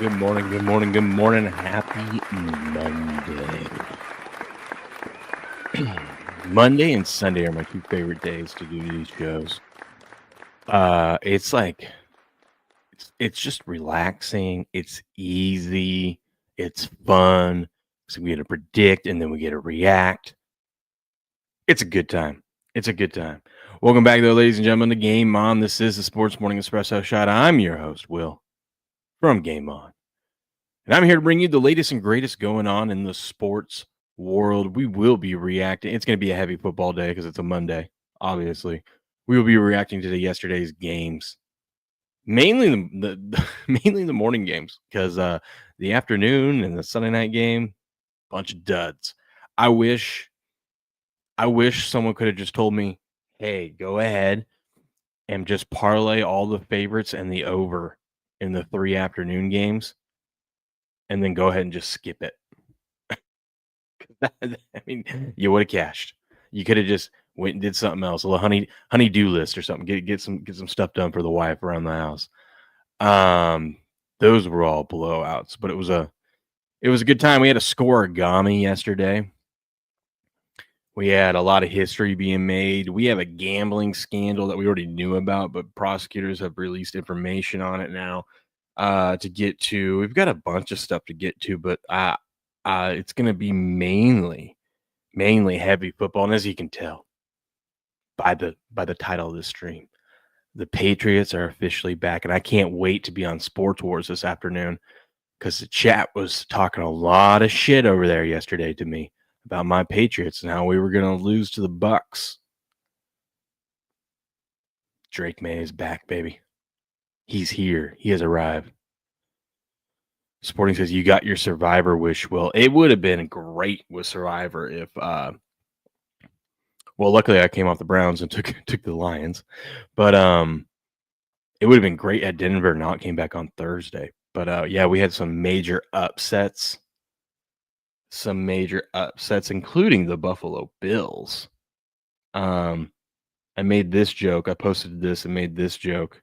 Good morning. Happy Monday. Monday and Sunday are my two favorite days to do these shows. It's like it's just relaxing. It's easy. It's fun. So we get to predict and then we get to react. It's a good time. Welcome back, though, ladies and gentlemen, to Game On. This is the Sports Morning Espresso Shot. I'm your host, Will, from Game On. And I'm here to bring you the latest and greatest going on in the sports world. We will be reacting. It's going to be a heavy football day because it's a Monday, obviously. We will be reacting to yesterday's games. Mainly mainly the morning games, because the afternoon and the Sunday night game, bunch of duds. I wish someone could have just told me, hey, go ahead and just parlay all the favorites and the over in the 3 afternoon games, and then go ahead and just skip it. I mean, you would have cashed. You could have just went and did something else, a little honey-do list or something. Get some stuff done for the wife around the house. Those were all blowouts, but it was a good time. We had a score-origami yesterday. We had a lot of history being made. We have a gambling scandal that we already knew about, but prosecutors have released information on it now to get to. We've got a bunch of stuff to get to, but it's going to be mainly heavy football. And as you can tell by the title of this stream, the Patriots are officially back. And I can't wait to be on Sports Wars this afternoon, because the chat was talking a lot of shit over there yesterday to me about my Patriots and how we were going to lose to the Bucs. Drake May is back, baby. He's here. He has arrived. Sporting says, you got your Survivor wish, Will. It would have been great with Survivor if well, luckily I came off the Browns and took the Lions. But it would have been great had Denver not came back on Thursday. But yeah, we had some major upsets. Including the Buffalo Bills. I made this joke. I posted this and made this joke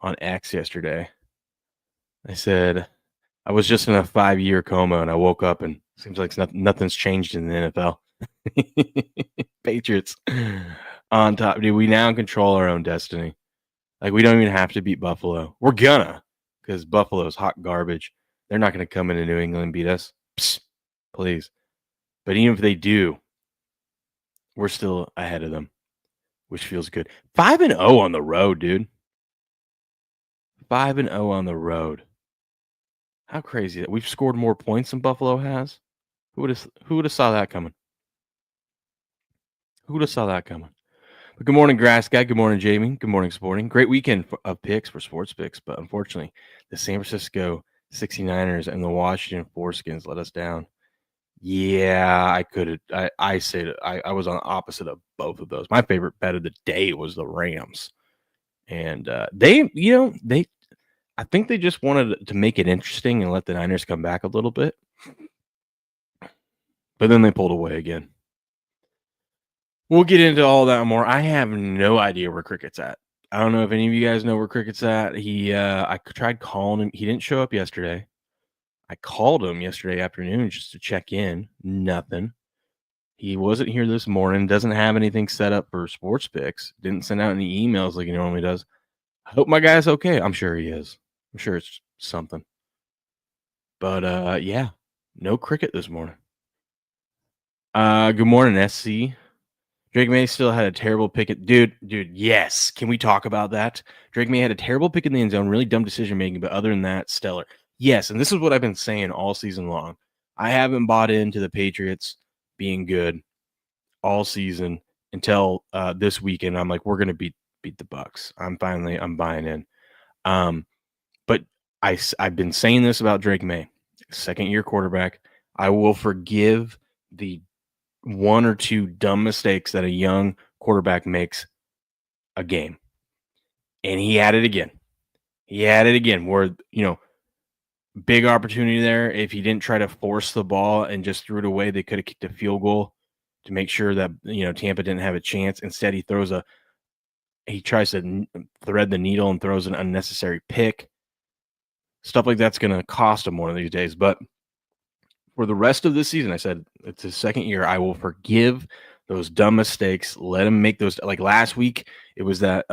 on X yesterday. I said, I was just in a 5-year coma and I woke up and it seems like nothing's changed in the NFL. Patriots on top. Dude, we now control our own destiny. Like, we don't even have to beat Buffalo. We're gonna, because Buffalo's hot garbage. They're not going to come into New England and beat us. Psst, please. But even if they do, we're still ahead of them, which feels good. 5-0 on the road, dude. 5-0 on the road. How crazy that we've scored more points than Buffalo has. Who would have saw that coming? But good morning, Grass Guy. Good morning, Jamie. Good morning, Sporting. Great weekend of picks for sports picks, but unfortunately, the San Francisco 69ers and the Washington Foreskins let us down. Yeah, I could have. I said I was on the opposite of both of those. My favorite bet of the day was the Rams, and they I think they just wanted to make it interesting and let the Niners come back a little bit, but then they pulled away again. We'll get into all that more. I have no idea where Cricket's at. I don't know if any of you guys know where Cricket's at. I tried calling him. He didn't show up yesterday. I called him yesterday afternoon just to check in. Nothing. He wasn't here this morning. Doesn't have anything set up for sports picks. Didn't send out any emails like he normally does. I hope my guy's okay. I'm sure he is. I'm sure it's something. But yeah, no Cricket this morning. Good morning, SC. Drake May still had a terrible pick at dude. Yes, can we talk about that? Drake May had a terrible pick in the end zone, really dumb decision making, but other than that, stellar. Yes, and this is what I've been saying all season long. I haven't bought into the Patriots being good all season until this weekend. I'm like, we're gonna beat the Bucs. I'm buying in. But I've been saying this about Drake May, second-year quarterback. I will forgive the 1 or 2 dumb mistakes that a young quarterback makes a game. And he had it again. Where, big opportunity there. If he didn't try to force the ball and just threw it away, they could have kicked a field goal to make sure that, Tampa didn't have a chance. Instead, he tries to thread the needle and throws an unnecessary pick. Stuff like that's going to cost him one of these days. But for the rest of the season, I said it's his second year. I will forgive those dumb mistakes. Let him make those. Like last week, it was that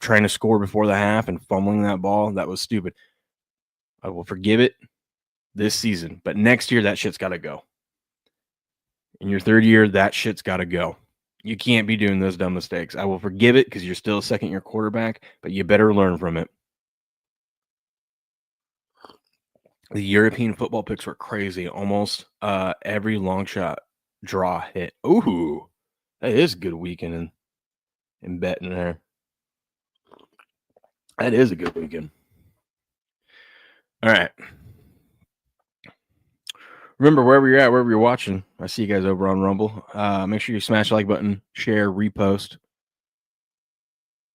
trying to score before the half and fumbling that ball. That was stupid. I will forgive it this season. But next year, that shit's got to go. In your third year, that shit's got to go. You can't be doing those dumb mistakes. I will forgive it because you're still a second-year quarterback, but you better learn from it. The European football picks were crazy. Almost every long shot draw hit. Ooh, that is a good weekend in betting there. That is a good weekend. All right. Remember, wherever you're at, wherever you're watching, I see you guys over on Rumble. Make sure you smash the like button, share, repost.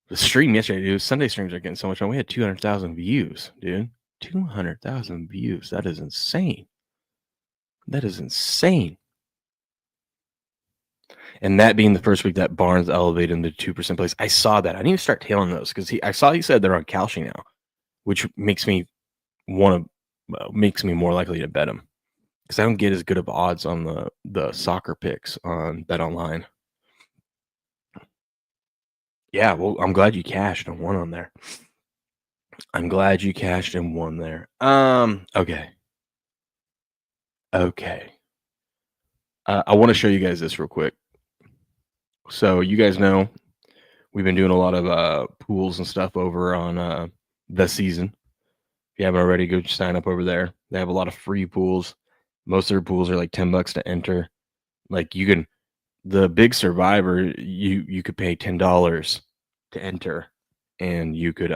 The stream yesterday, dude, Sunday streams are getting so much fun. We had 200,000 views, dude. 200,000 views. That is insane. That is insane. And that being the first week that Barnes elevated into 2% place. I saw that. I need to start tailing those because I saw he said they're on Kalshi now, which makes me more likely to bet him because I don't get as good of odds on the soccer picks on BetOnline. Yeah, well, I'm glad you cashed and won on there. I'm glad you cashed and won there. Okay. I want to show you guys this real quick. So you guys know we've been doing a lot of pools and stuff over on the season. If you haven't already, go sign up over there. They have a lot of free pools. Most of their pools are like $10 to enter. Like you can, the big Survivor, you could pay $10 to enter, and you could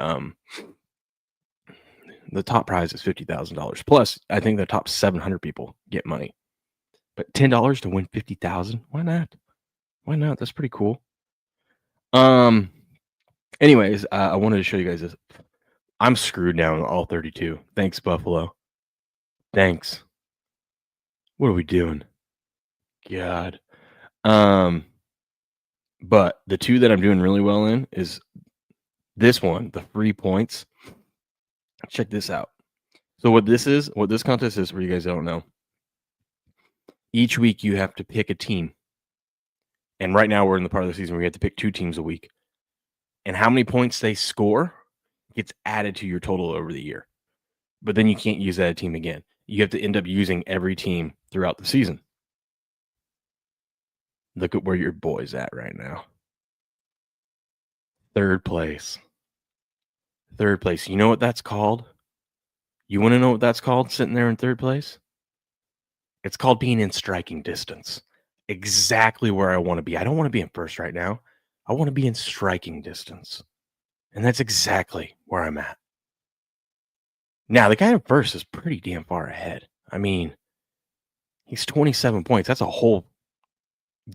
the top prize is $50,000 plus. I think the top 700 people get money, but $10 to win 50,000. Why not? Why not? That's pretty cool. Anyways, I wanted to show you guys this. I'm screwed now in all 32. Thanks, Buffalo. Thanks. What are we doing? God. But the two that I'm doing really well in is this one, the free points. Check this out. So what this contest is, for you guys that don't know, each week you have to pick a team. And right now we're in the part of the season where you have to pick 2 teams a week. And how many points they score gets added to your total over the year. But then you can't use that team again. You have to end up using every team throughout the season. Look at where your boy's at right now. Third place. You know what that's called? You want to know what that's called, sitting there in third place? It's called being in striking distance. Exactly where I want to be. I don't want to be in first right now. I want to be in striking distance. And that's exactly where I'm at. Now, the guy in first is pretty damn far ahead. I mean, he's 27 points. That's a whole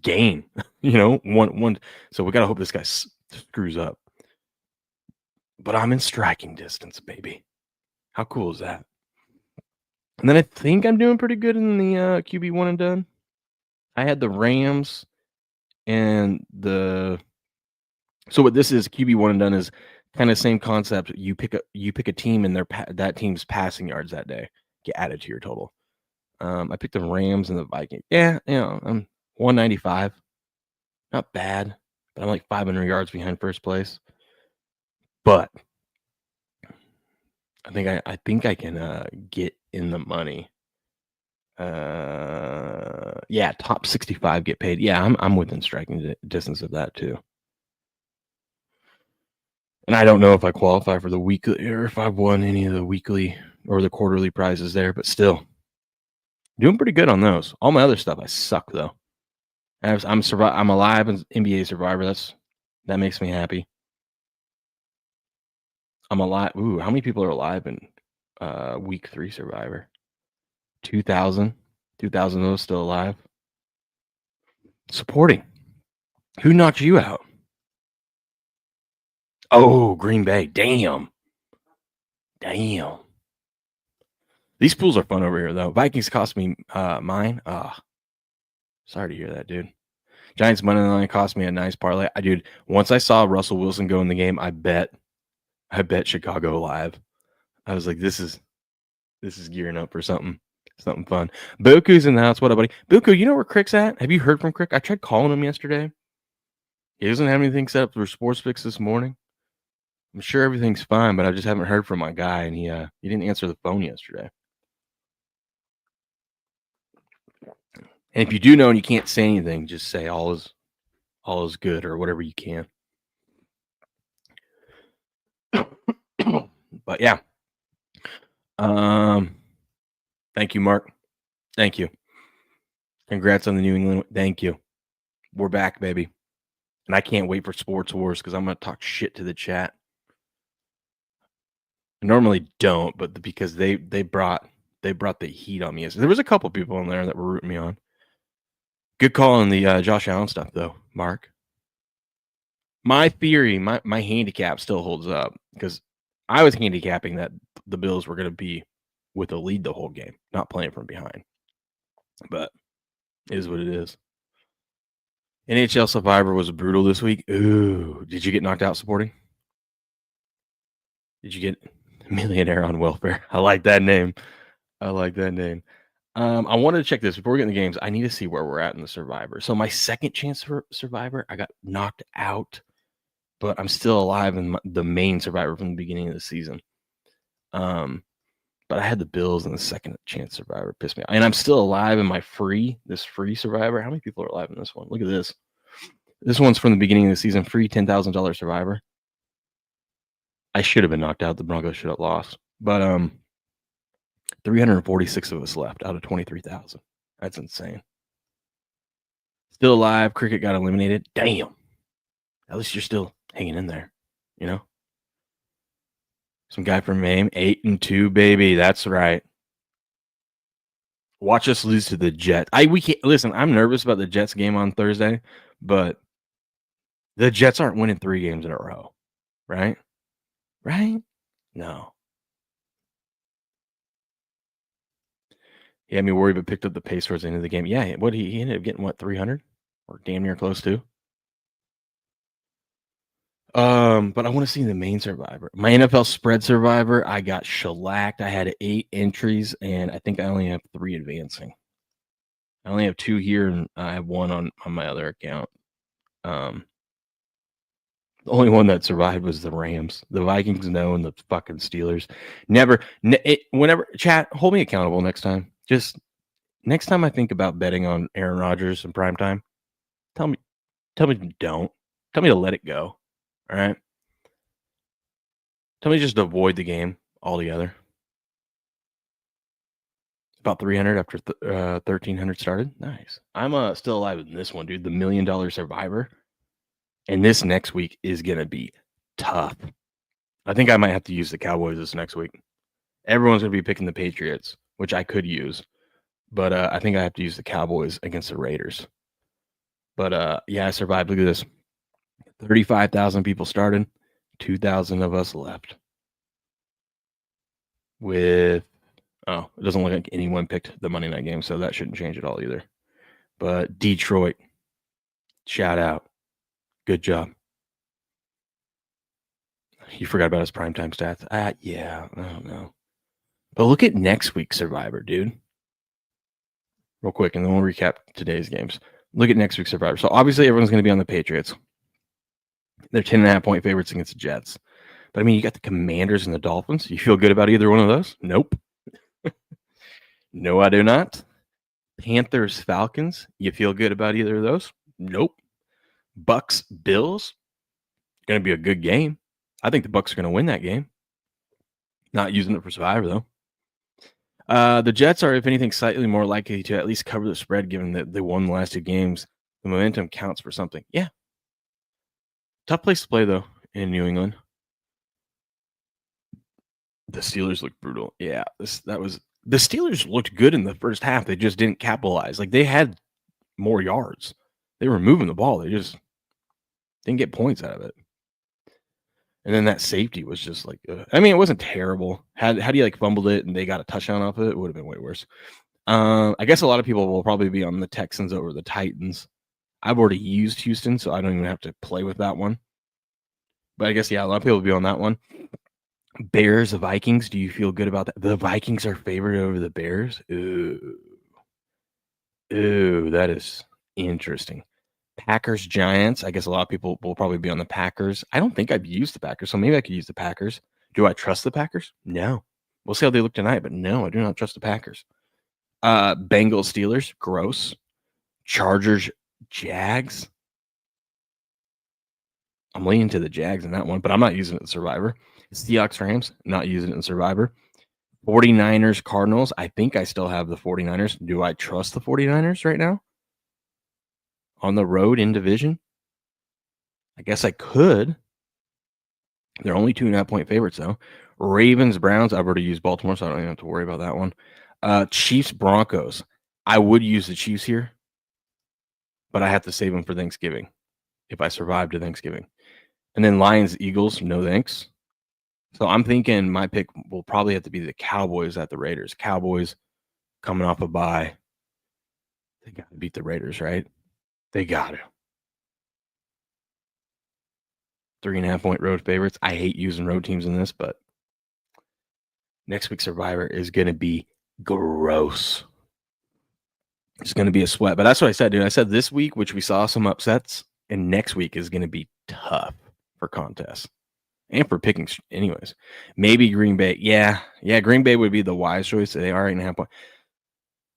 game, one. So we got to hope this guy screws up. But I'm in striking distance, baby. How cool is that? And then I think I'm doing pretty good in the QB one and done. I had the Rams and so what this is, QB one and done, is kind of the same concept. You pick a team and that team's passing yards that day get added to your total. I picked the Rams and the Vikings. Yeah, I'm 195. Not bad, but I'm like 500 yards behind first place. But I think I can get in the money. Yeah, top 65 get paid. Yeah, I'm within striking distance of that too. And I don't know if I qualify for the weekly or if I've won any of the weekly or the quarterly prizes there, but still doing pretty good on those. All my other stuff, I suck though. I'm alive in NBA Survivor. That makes me happy. I'm alive. Ooh, how many people are alive in week 3 Survivor? 2,000. 2,000 of those still alive. Supporting. Who knocked you out? Oh, Green Bay. Damn. These pools are fun over here, though. Vikings cost me mine. Sorry to hear that, dude. Giants money line cost me a nice parlay. Dude, once I saw Russell Wilson go in the game, I bet Chicago live. I was like, this is This is gearing up for something fun. Buku's in the house. What up, buddy? Buku, you know where Crick's at? Have you heard from Crick? I tried calling him yesterday. He doesn't have anything set up for Sports Fix this morning. I'm sure everything's fine, but I just haven't heard from my guy, and he didn't answer the phone yesterday. And if you do know and you can't say anything, just say all is good or whatever you can. But yeah. Thank you, Mark. Thank you. Congrats on the New England. Thank you. We're back, baby. And I can't wait for Sports Wars because I'm going to talk shit to the chat. I normally don't, but because they brought the heat on me. There was a couple people in there that were rooting me on. Good call on the Josh Allen stuff, though, Mark. My theory, my handicap still holds up because I was handicapping that the Bills were going to be with a lead the whole game, not playing from behind. But it is what it is. NHL Survivor was brutal this week. Ooh, did you get knocked out supporting? Did you get millionaire on welfare? I like that name. I wanted to check this before we get in the games. I need to see where we're at in the Survivor. So my second chance for Survivor, I got knocked out, but I'm still alive in the main Survivor from the beginning of the season. But I had the Bills in the second chance Survivor. Pissed me off. And I'm still alive in my free Survivor. How many people are alive in this one? Look at this. This one's from the beginning of the season. Free $10,000 Survivor. I should have been knocked out. The Broncos should have lost. But 346 of us left out of 23,000. That's insane. Still alive. Cricket got eliminated. Damn. At least you're still hanging in there, you know? Some guy from Maine, 8-2, baby. That's right. Watch us lose to the Jets. We can't listen. I'm nervous about the Jets game on Thursday, but the Jets aren't winning 3 games in a row, right? Right? No. He had me worried, but picked up the pace towards the end of the game. Yeah, what he ended up getting 300 or damn near close to. But I want to see the main Survivor. My NFL spread Survivor, I got shellacked. I had 8 entries, and I think I only have 3 advancing. I only have 2 here, and I have 1 on my other account. The only one that survived was the Rams. The Vikings, no, and the fucking Steelers. Whenever, chat, hold me accountable next time. Just next time I think about betting on Aaron Rodgers in prime time, tell me don't. Tell me to let it go. All right. Tell me just to avoid the game altogether. About 300 after 1,300 started. Nice. I'm still alive in this one, dude. The $1 Million Survivor. And this next week is going to be tough. I think I might have to use the Cowboys this next week. Everyone's going to be picking the Patriots, which I could use. But I think I have to use the Cowboys against the Raiders. But yeah, I survived. Look at this. 35,000 people started. 2,000 of us left. It doesn't look like anyone picked the Monday night game, so that shouldn't change at all either. But Detroit, shout out. Good job. You forgot about his primetime stats. Yeah, I don't know. But look at next week's Survivor, dude. Real quick, and then we'll recap today's games. Look at next week's Survivor. So obviously everyone's going to be on the Patriots. They're 10.5-point favorites against the Jets. But I mean, you got the Commanders and the Dolphins. You feel good about either one of those? Nope. No, I do not. Panthers, Falcons. You feel good about either of those? Nope. Bucks, Bills. Going to be a good game. I think the Bucks are going to win that game. Not using it for Survivor, though. The Jets are, if anything, slightly more likely to at least cover the spread, given that they won the last 2 games. The momentum counts for something. Yeah. Tough place to play, though, in New England. The Steelers look brutal. Yeah, the Steelers looked good in the first half. They just didn't capitalize. Like, they had more yards. They were moving the ball. They just didn't get points out of it. And then that safety was just like, I mean, it wasn't terrible. Had he like fumbled it and they got a touchdown off of it would have been way worse. I guess a lot of people will probably be on the Texans over the Titans. I've already used Houston, so I don't even have to play with that one. But I guess, yeah, a lot of people will be on that one. Bears, Vikings. Do you feel good about that? The Vikings are favored over the Bears. Ooh, that is interesting. Packers, Giants. I guess a lot of people will probably be on the Packers. I don't think I've used the Packers, so maybe I could use the Packers. Do I trust the Packers? No. We'll see how they look tonight, but no, I do not trust the Packers. Bengals, Steelers. Gross. Chargers, Jags. I'm leaning to the Jags in that one, but I'm not using it in Survivor. Seahawks, Rams. Not using it in Survivor. 49ers, Cardinals. I think I still have the 49ers. Do I trust the 49ers right now? On the road in division? I guess I could. They're only 2.5-point favorites, though. Ravens, Browns. I've already used Baltimore, so I don't even have to worry about that one. Chiefs, Broncos. I would use the Chiefs here, but I have to save them for Thanksgiving if I survive to Thanksgiving. And then Lions, Eagles. No thanks. So I'm thinking my pick will probably have to be the Cowboys at the Raiders. Cowboys coming off a bye. They got to beat the Raiders, right? They got to. 3.5-point road favorites. I hate using road teams in this, but next week's Survivor is going to be gross. It's going to be a sweat. But that's what I said, dude. I said this week, which we saw some upsets, and next week is going to be tough for contests and for picking anyways. Maybe Green Bay. Yeah, Green Bay would be the wise choice. They are 8.5 points.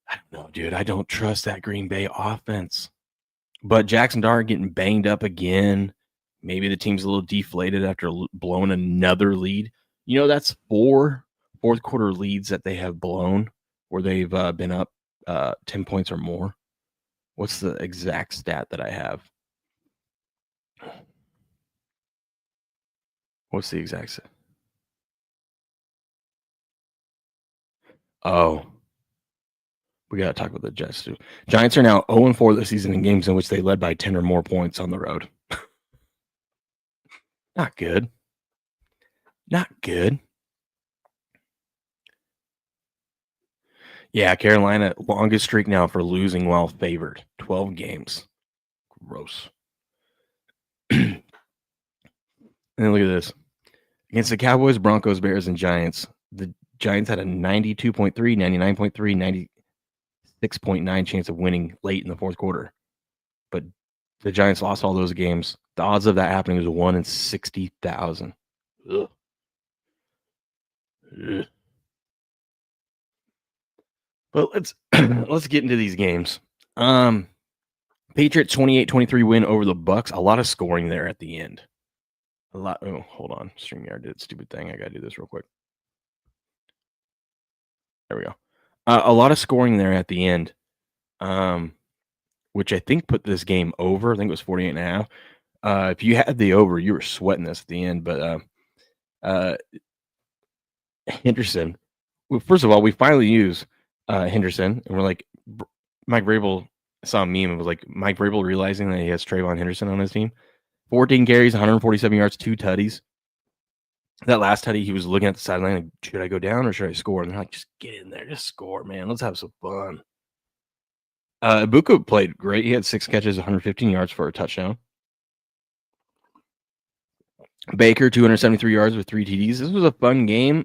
I don't know, dude. I don't trust that Green Bay offense. But Jackson Dart getting banged up again. Maybe the team's a little deflated after blowing another lead. You know, that's 4 fourth quarter leads that they have blown where they've been up 10 points or more. What's the exact stat that I have? What's the exact stat? Oh, we got to talk about the Jets, too. Giants are now 0-4 this season in games in which they led by 10 or more points on the road. Not good. Not good. Yeah, Carolina, longest streak now for losing while favored. 12 games. Gross. And then look at this. Against the Cowboys, Broncos, Bears, and Giants, the Giants had a 92.3, 99.3, 96.9 chance of winning late in the fourth quarter. But the Giants lost all those games. The odds of that happening was 1 in 60,000. Ugh. But let's get into these games. Patriots 28-23 win over the Bucks. A lot of scoring there at the end. A lot. Oh, hold on. StreamYard did a stupid thing. I got to do this real quick. There we go. A lot of scoring there at the end, which I think put this game over. I think it was 48.5. If you had the over, you were sweating this at the end. But Henderson. Well, first of all, we finally use Henderson, and we're like, Mike Vrabel saw a meme and was like, Mike Vrabel realizing that he has Trayvon Henderson on his team. 14 carries, 147 yards, 2 tutties. That last tutty, he was looking at the sideline like, should I go down or should I score? And they're like, just get in there, just score, man. Let's have some fun. Ibuka played great. He had 6 catches, 115 yards for a touchdown. Baker, 273 yards with 3 TDs. This was a fun game.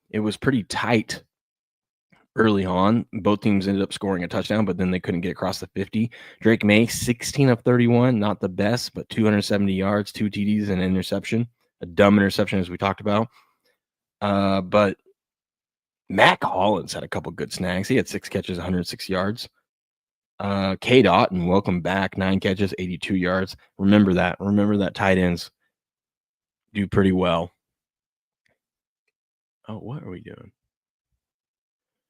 It was pretty tight early on. Both teams ended up scoring a touchdown, but then they couldn't get across the 50. Drake May, 16 of 31, not the best, but 270 yards, 2 TDs, and an interception. A dumb interception, as we talked about. But Mac Hollins had a couple good snags. He had 6 catches, 106 yards. K. Dotton, welcome back. 9 catches, 82 yards. Remember that. Remember that tight ends do pretty well. Oh, what are we doing?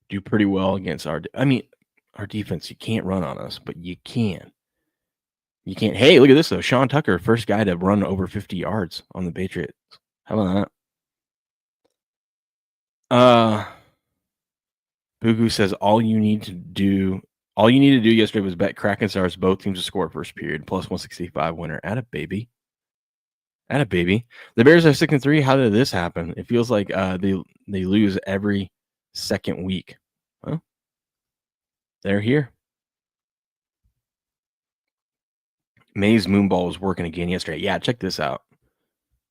Do pretty well against our defense. You can't run on us, but you can. You can't. Hey, look at this, though. Sean Tucker, first guy to run over 50 yards on the Patriots. How about that? Bugu says all you need to do yesterday was bet Kraken Stars both teams to score first period, plus 165 winner. Atta baby. The Bears are 6-3. How did this happen? It feels like they lose every second week. Well, they're here. May's moonball was working again yesterday. Yeah, check this out.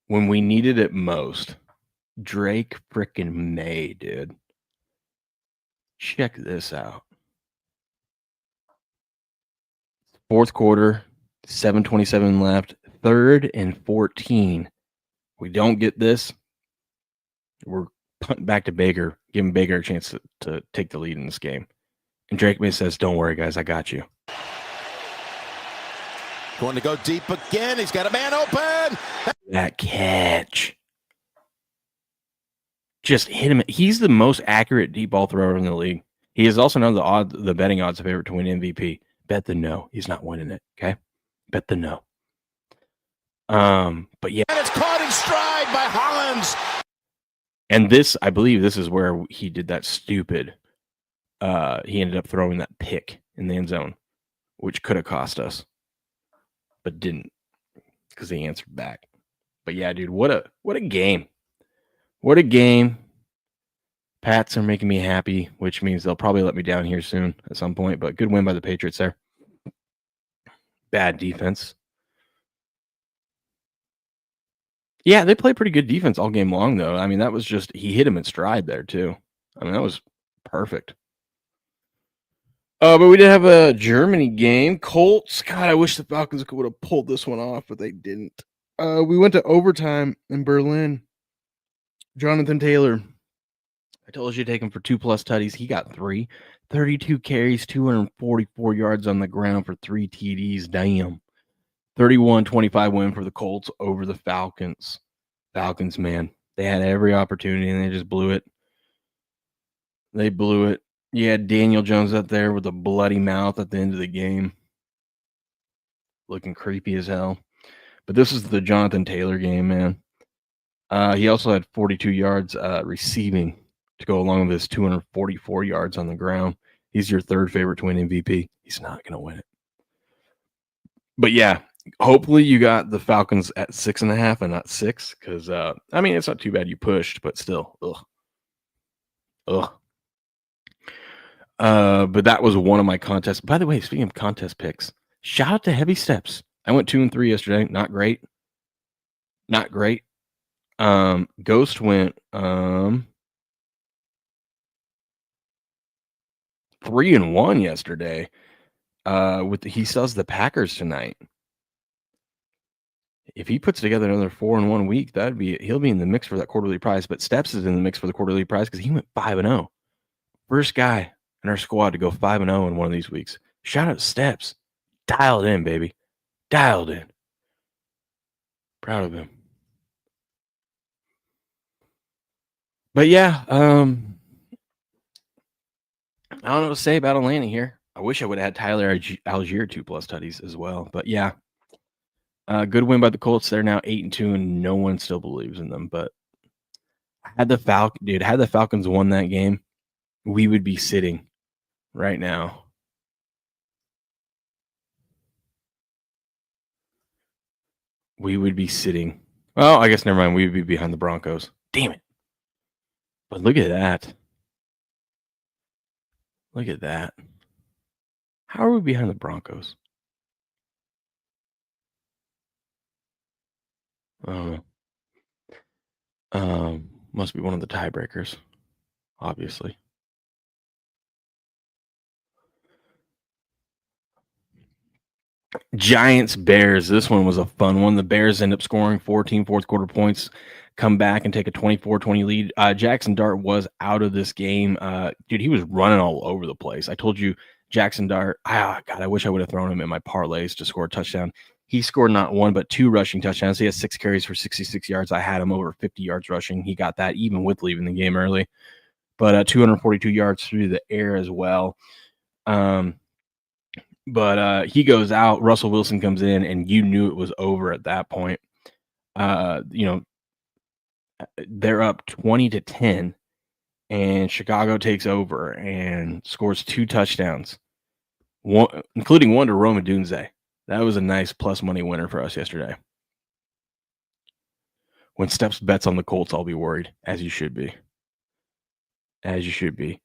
When we needed it most, Drake frickin' May, dude. Check this out. Fourth quarter, 7:27 left, 3rd and 14. We don't get this. We're punting back to Baker, giving Baker a chance to take the lead in this game. And Drake May says, "Don't worry, guys, I got you." Going to go deep again. He's got a man open. That catch. Just hit him. He's the most accurate deep ball thrower in the league. He is also now the betting odds favorite to win MVP. Bet the no. He's not winning it. Okay. Bet the no. But yeah. And it's caught in stride by Hollins. And this, I believe this is where he did that stupid. He ended up throwing that pick in the end zone, which could have cost us, but didn't because he answered back. But yeah, dude, what a game. What a game. Pats are making me happy, which means they'll probably let me down here soon at some point, but good win by the Patriots there. Bad defense. Yeah, they played pretty good defense all game long, though. I mean, that was just, he hit him in stride there, too. I mean, that was perfect. But we did have a Germany game. Colts. God, I wish the Falcons would have pulled this one off, but they didn't. We went to overtime in Berlin. Jonathan Taylor. I told you to take him for 2+ tutties. He got 3. 32 carries, 244 yards on the ground for 3 TDs. Damn. 31-25 win for the Colts over the Falcons. Falcons, man. They had every opportunity, and they just blew it. They blew it. You had Daniel Jones up there with a bloody mouth at the end of the game. Looking creepy as hell. But this is the Jonathan Taylor game, man. He also had 42 yards receiving to go along with his 244 yards on the ground. He's your 3rd favorite to win MVP. He's not going to win it. But yeah, hopefully you got the Falcons at 6.5 and not 6, because I mean, it's not too bad you pushed, but still, ugh. But that was one of my contests. By the way, speaking of contest picks, shout out to Heavy Steps. I went 2-3 yesterday. Not great. Ghost went 3-1 yesterday. He sells the Packers tonight. If he puts together another 4-1 week, he'll be in the mix for that quarterly prize. But Steps is in the mix for the quarterly prize because he went 5-0. First guy in our squad to go 5-0 in one of these weeks. Shout out to Steps. Dialed in, baby. Dialed in. Proud of him. But yeah, I don't know what to say about Atlanta here. I wish I would have had Tyler Algier 2+ tutties as well. But yeah, good win by the Colts. They're now 8-2, and no one still believes in them. But had the Falcons won that game, we would be sitting right now. We would be sitting. Well, I guess never mind. We would be behind the Broncos. Damn it. But look at that. Look at that. How are we behind the Broncos? I don't know. Must be one of the tiebreakers, obviously. Giants Bears. This one was a fun one. The Bears end up scoring 14 fourth quarter points, come back and take a 24-20 lead. Jackson Dart was out of this game. Dude, he was running all over the place. I told you, Jackson Dart. God, I wish I would have thrown him in my parlays to score a touchdown. He scored not 1 but 2 rushing touchdowns. He has 6 carries for 66 yards. I had him over 50 yards rushing. He got that even with leaving the game early. But 242 yards through the air as well. But he goes out. Russell Wilson comes in, and you knew it was over at that point. They're up 20-10, and Chicago takes over and scores 2 touchdowns, including one to Rome Odunze. That was a nice plus money winner for us yesterday. When Steps bets on the Colts, I'll be worried, as you should be. As you should be.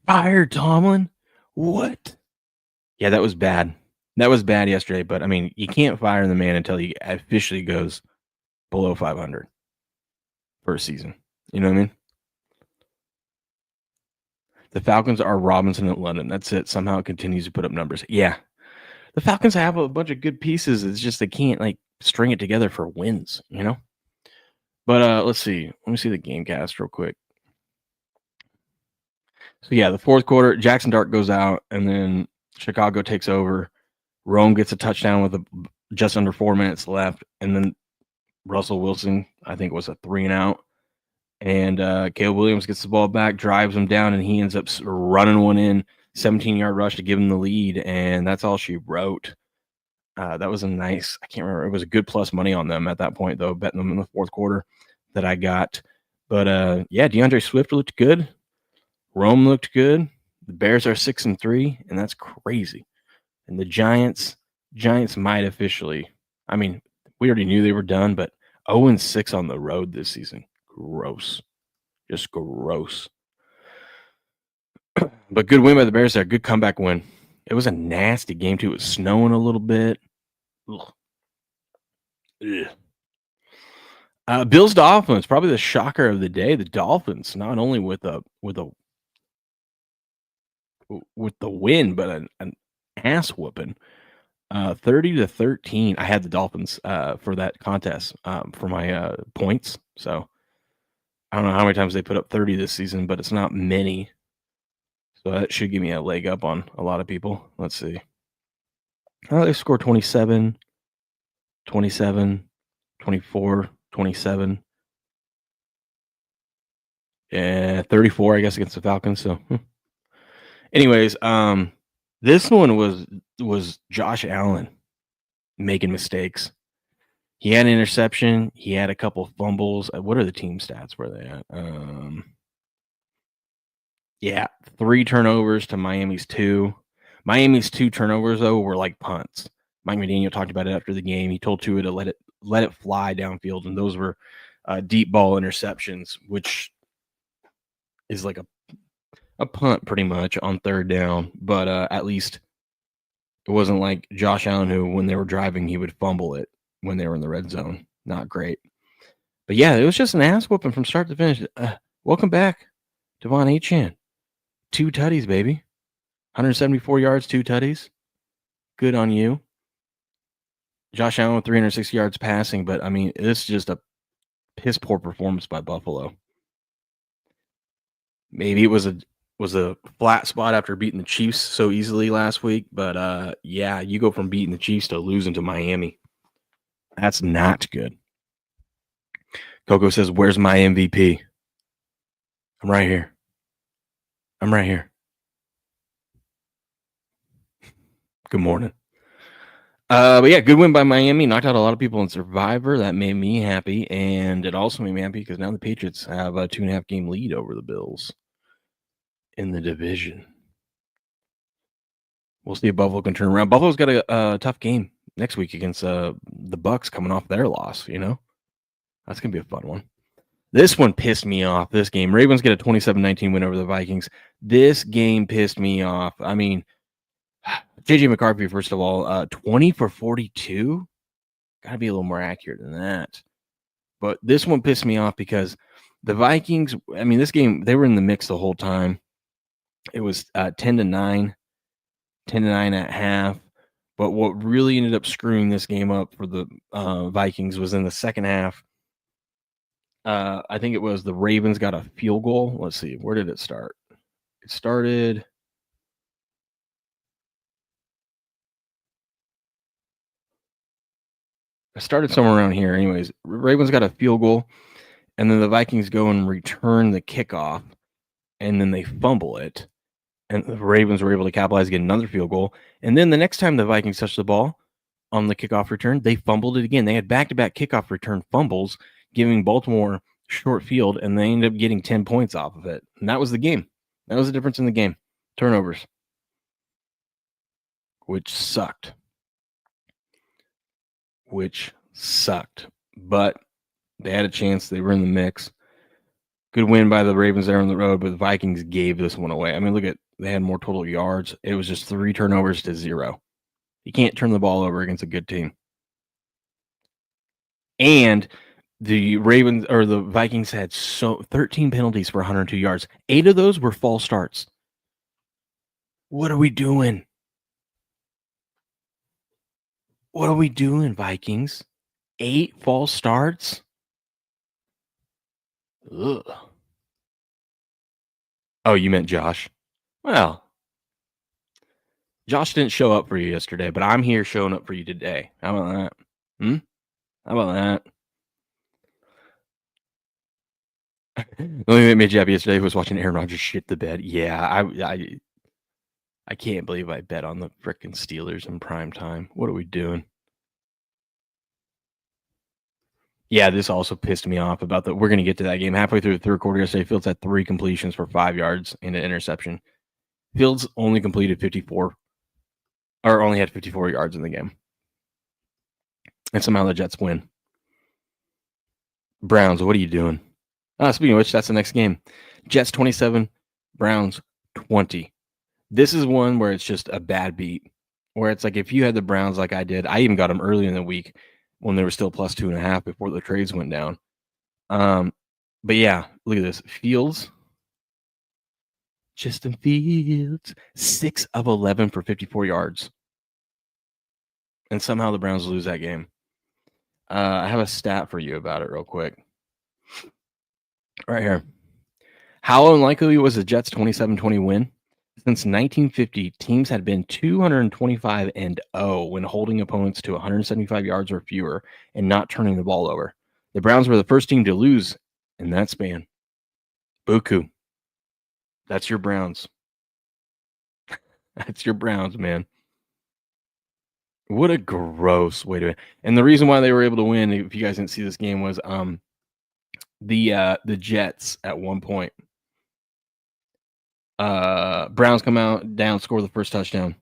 Fire Tomlin? What? Yeah, that was bad. That was bad yesterday, but I mean, you can't fire the man until he officially goes below 500 for a season. You know what I mean? The Falcons are Robinson and London. That's it. Somehow it continues to put up numbers. Yeah. The Falcons have a bunch of good pieces. It's just they can't like string it together for wins, you know? But let's see. Let me see the game cast real quick. So yeah, the fourth quarter, Jackson Dart goes out, and then Chicago takes over. Rome gets a touchdown with just under 4 minutes left, and then Russell Wilson, I think it was a 3-and-out. And Caleb Williams gets the ball back, drives him down, and he ends up running one in, 17-yard rush to give him the lead, and that's all she wrote. That was a nice, I can't remember, it was a good plus money on them at that point, though, betting them in the fourth quarter that I got. But yeah, DeAndre Swift looked good. Rome looked good. The Bears are 6-3, and that's crazy. And the Giants might officially, I mean, we already knew they were done, but 0-6 on the road this season. Gross. Just gross. But good win by the Bears there. Good comeback win. It was a nasty game, too. It was snowing a little bit. Bills Dolphins, probably the shocker of the day. The Dolphins, not only with the win, but an ass whooping. 30-13. I had the Dolphins for that contest for my points. So I don't know how many times they put up 30 this season, but it's not many. So that should give me a leg up on a lot of people. Let's see. They scored 27, 27, 24, 27. Yeah, 34, I guess, against the Falcons. So anyways, this one was Josh Allen making mistakes. He had an interception. He had a couple fumbles. What are the team stats? Where are they at? Yeah, 3 turnovers to Miami's 2. Miami's 2 turnovers, though, were like punts. Mike McDaniel talked about it after the game. He told Tua to let it fly downfield, and those were deep ball interceptions, which is like a punt pretty much on third down. But at least it wasn't like Josh Allen, who when they were driving, he would fumble it when they were in the red zone. Not great. But yeah, it was just an ass whooping from start to finish. Welcome back, Devon Achane. 2 tutties, baby. 174 yards, 2 tutties. Good on you. Josh Allen with 360 yards passing, but I mean, this is just a piss poor performance by Buffalo. Maybe it was a flat spot after beating the Chiefs so easily last week, but yeah, you go from beating the Chiefs to losing to Miami. That's not good. Coco says, "Where's my MVP?" I'm right here. Good morning. But yeah, good win by Miami. Knocked out a lot of people in Survivor. That made me happy. And it also made me happy because now the Patriots have a 2.5 game lead over the Bills in the division. We'll see if Buffalo can turn around. Buffalo's got a tough game next week against the Bucs coming off their loss, you know? That's going to be a fun one. This one pissed me off, this game. Ravens get a 27-19 win over the Vikings. This game pissed me off. I mean, J.J. McCarthy, first of all, 20 for 42? Got to be a little more accurate than that. But this one pissed me off because the Vikings, I mean, this game, they were in the mix the whole time. It was 10-9 at half. But what really ended up screwing this game up for the Vikings was in the second half. I think it was the Ravens got a field goal. Let's see. Where did it start? It started somewhere around here. Anyways, Ravens got a field goal, and then the Vikings go and return the kickoff, and then they fumble it. And the Ravens were able to capitalize, get another field goal. And then the next time the Vikings touched the ball on the kickoff return, they fumbled it again. They had back-to-back kickoff return fumbles, giving Baltimore short field, and they ended up getting 10 points off of it. And that was the game. That was the difference in the game. Turnovers, which sucked. But they had a chance. They were in the mix. Good win by the Ravens there on the road, but the Vikings gave this one away. I mean, look at, they had more total yards. It was just 3 turnovers to 0. You can't turn the ball over against a good team. And The Ravens or the Vikings had 13 penalties for 102 yards. 8 of those were false starts. What are we doing? What are we doing, Vikings? 8 false starts? Ugh. Oh, you meant Josh? Well, Josh didn't show up for you yesterday, but I'm here showing up for you today. How about that? How about that? The only thing that made you happy yesterday was watching Aaron Rodgers shit the bed. Yeah, I can't believe I bet on the frickin' Steelers in prime time. What are we doing? Yeah, this also pissed me off about we're going to get to that game. Halfway through the third quarter yesterday, Fields had 3 completions for 5 yards and an interception. Fields only completed 54, or only had 54 yards in the game. And somehow the Jets win. Browns, what are you doing? Speaking of which, that's the next game. Jets 27, Browns 20. This is one where it's just a bad beat, where it's like if you had the Browns like I did, I even got them early in the week when they were still plus 2.5 before the trades went down. But yeah, look at this. Fields, Justin Fields, 6 of 11 for 54 yards. And somehow the Browns lose that game. I have a stat for you about it real quick. Right here. How unlikely was the Jets' 27-20 win? Since 1950, teams had been 225-0 when holding opponents to 175 yards or fewer and not turning the ball over. The Browns were the first team to lose in that span. Buku. That's your Browns. That's your Browns, man. What a gross way to. And the reason why they were able to win, if you guys didn't see this game, was the Jets at one point. Browns come out down, score the first touchdown,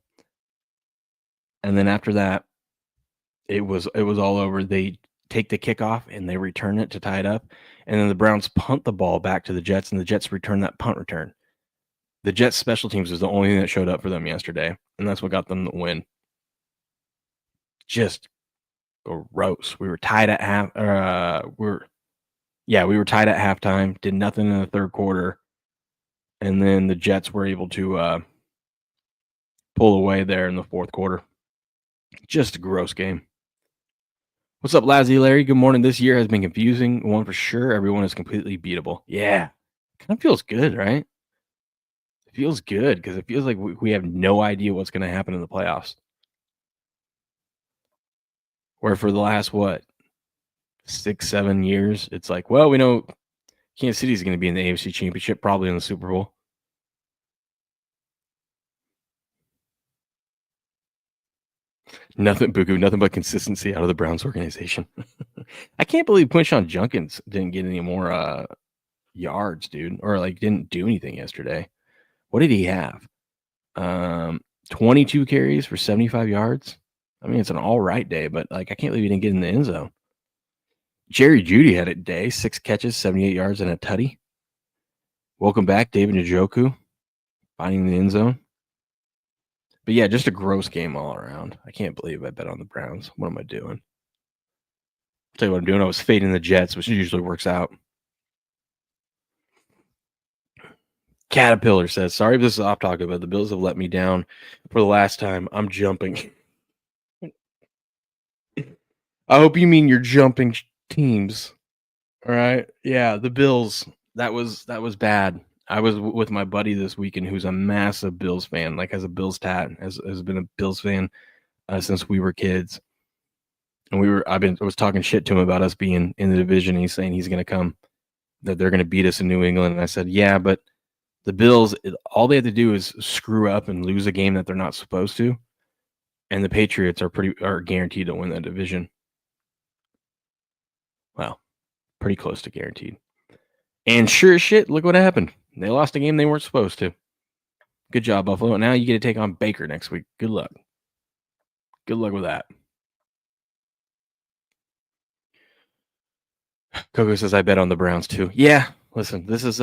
and then after that, it was all over. They take the kickoff and they return it to tie it up, and then the Browns punt the ball back to the Jets, and the Jets return that punt return. The Jets special teams was the only thing that showed up for them yesterday, and that's what got them the win. Just gross. We were tied at we were tied at halftime. Did nothing in the third quarter. And then the Jets were able to pull away there in the fourth quarter. Just a gross game. What's up, Lazzy Larry? Good morning. This year has been confusing. One for sure. Everyone is completely beatable. Yeah. Kind of feels good, right? It feels good because it feels like we have no idea what's going to happen in the playoffs. Where for the last, 6-7 years, it's like, well, we know Kansas City is going to be in the AFC Championship, probably in the Super Bowl. Nothing but consistency out of the Browns organization. I can't believe Quinshon Judkins didn't get any more yards, dude, or didn't do anything yesterday. What did he have? 22 carries for 75 yards. I mean, it's an all right day, but I can't believe he didn't get in the end zone. Jerry Jeudy had a day, 6 catches, 78 yards, and a tutty. Welcome back, David Njoku, finding the end zone. But yeah, just a gross game all around. I can't believe I bet on the Browns. What am I doing? I'll tell you what I'm doing. I was fading the Jets, which usually works out. Caterpillar says, sorry if this is off topic, but the Bills have let me down for the last time. I'm jumping. I hope you mean you're jumping teams. All right. Yeah, the Bills. That was bad. I was with my buddy this weekend who's a massive Bills fan, has a Bills tat, has been a Bills fan since we were kids. And I was talking shit to him about us being in the division. And he's saying he's going to come, that they're going to beat us in New England. And I said, yeah, but the Bills, all they have to do is screw up and lose a game that they're not supposed to. And the Patriots are guaranteed to win that division. Well, pretty close to guaranteed. And sure as shit, look what happened. They lost a game they weren't supposed to. Good job, Buffalo. Now you get to take on Baker next week. Good luck. Good luck with that. Coco says I bet on the Browns too. Yeah, listen, this is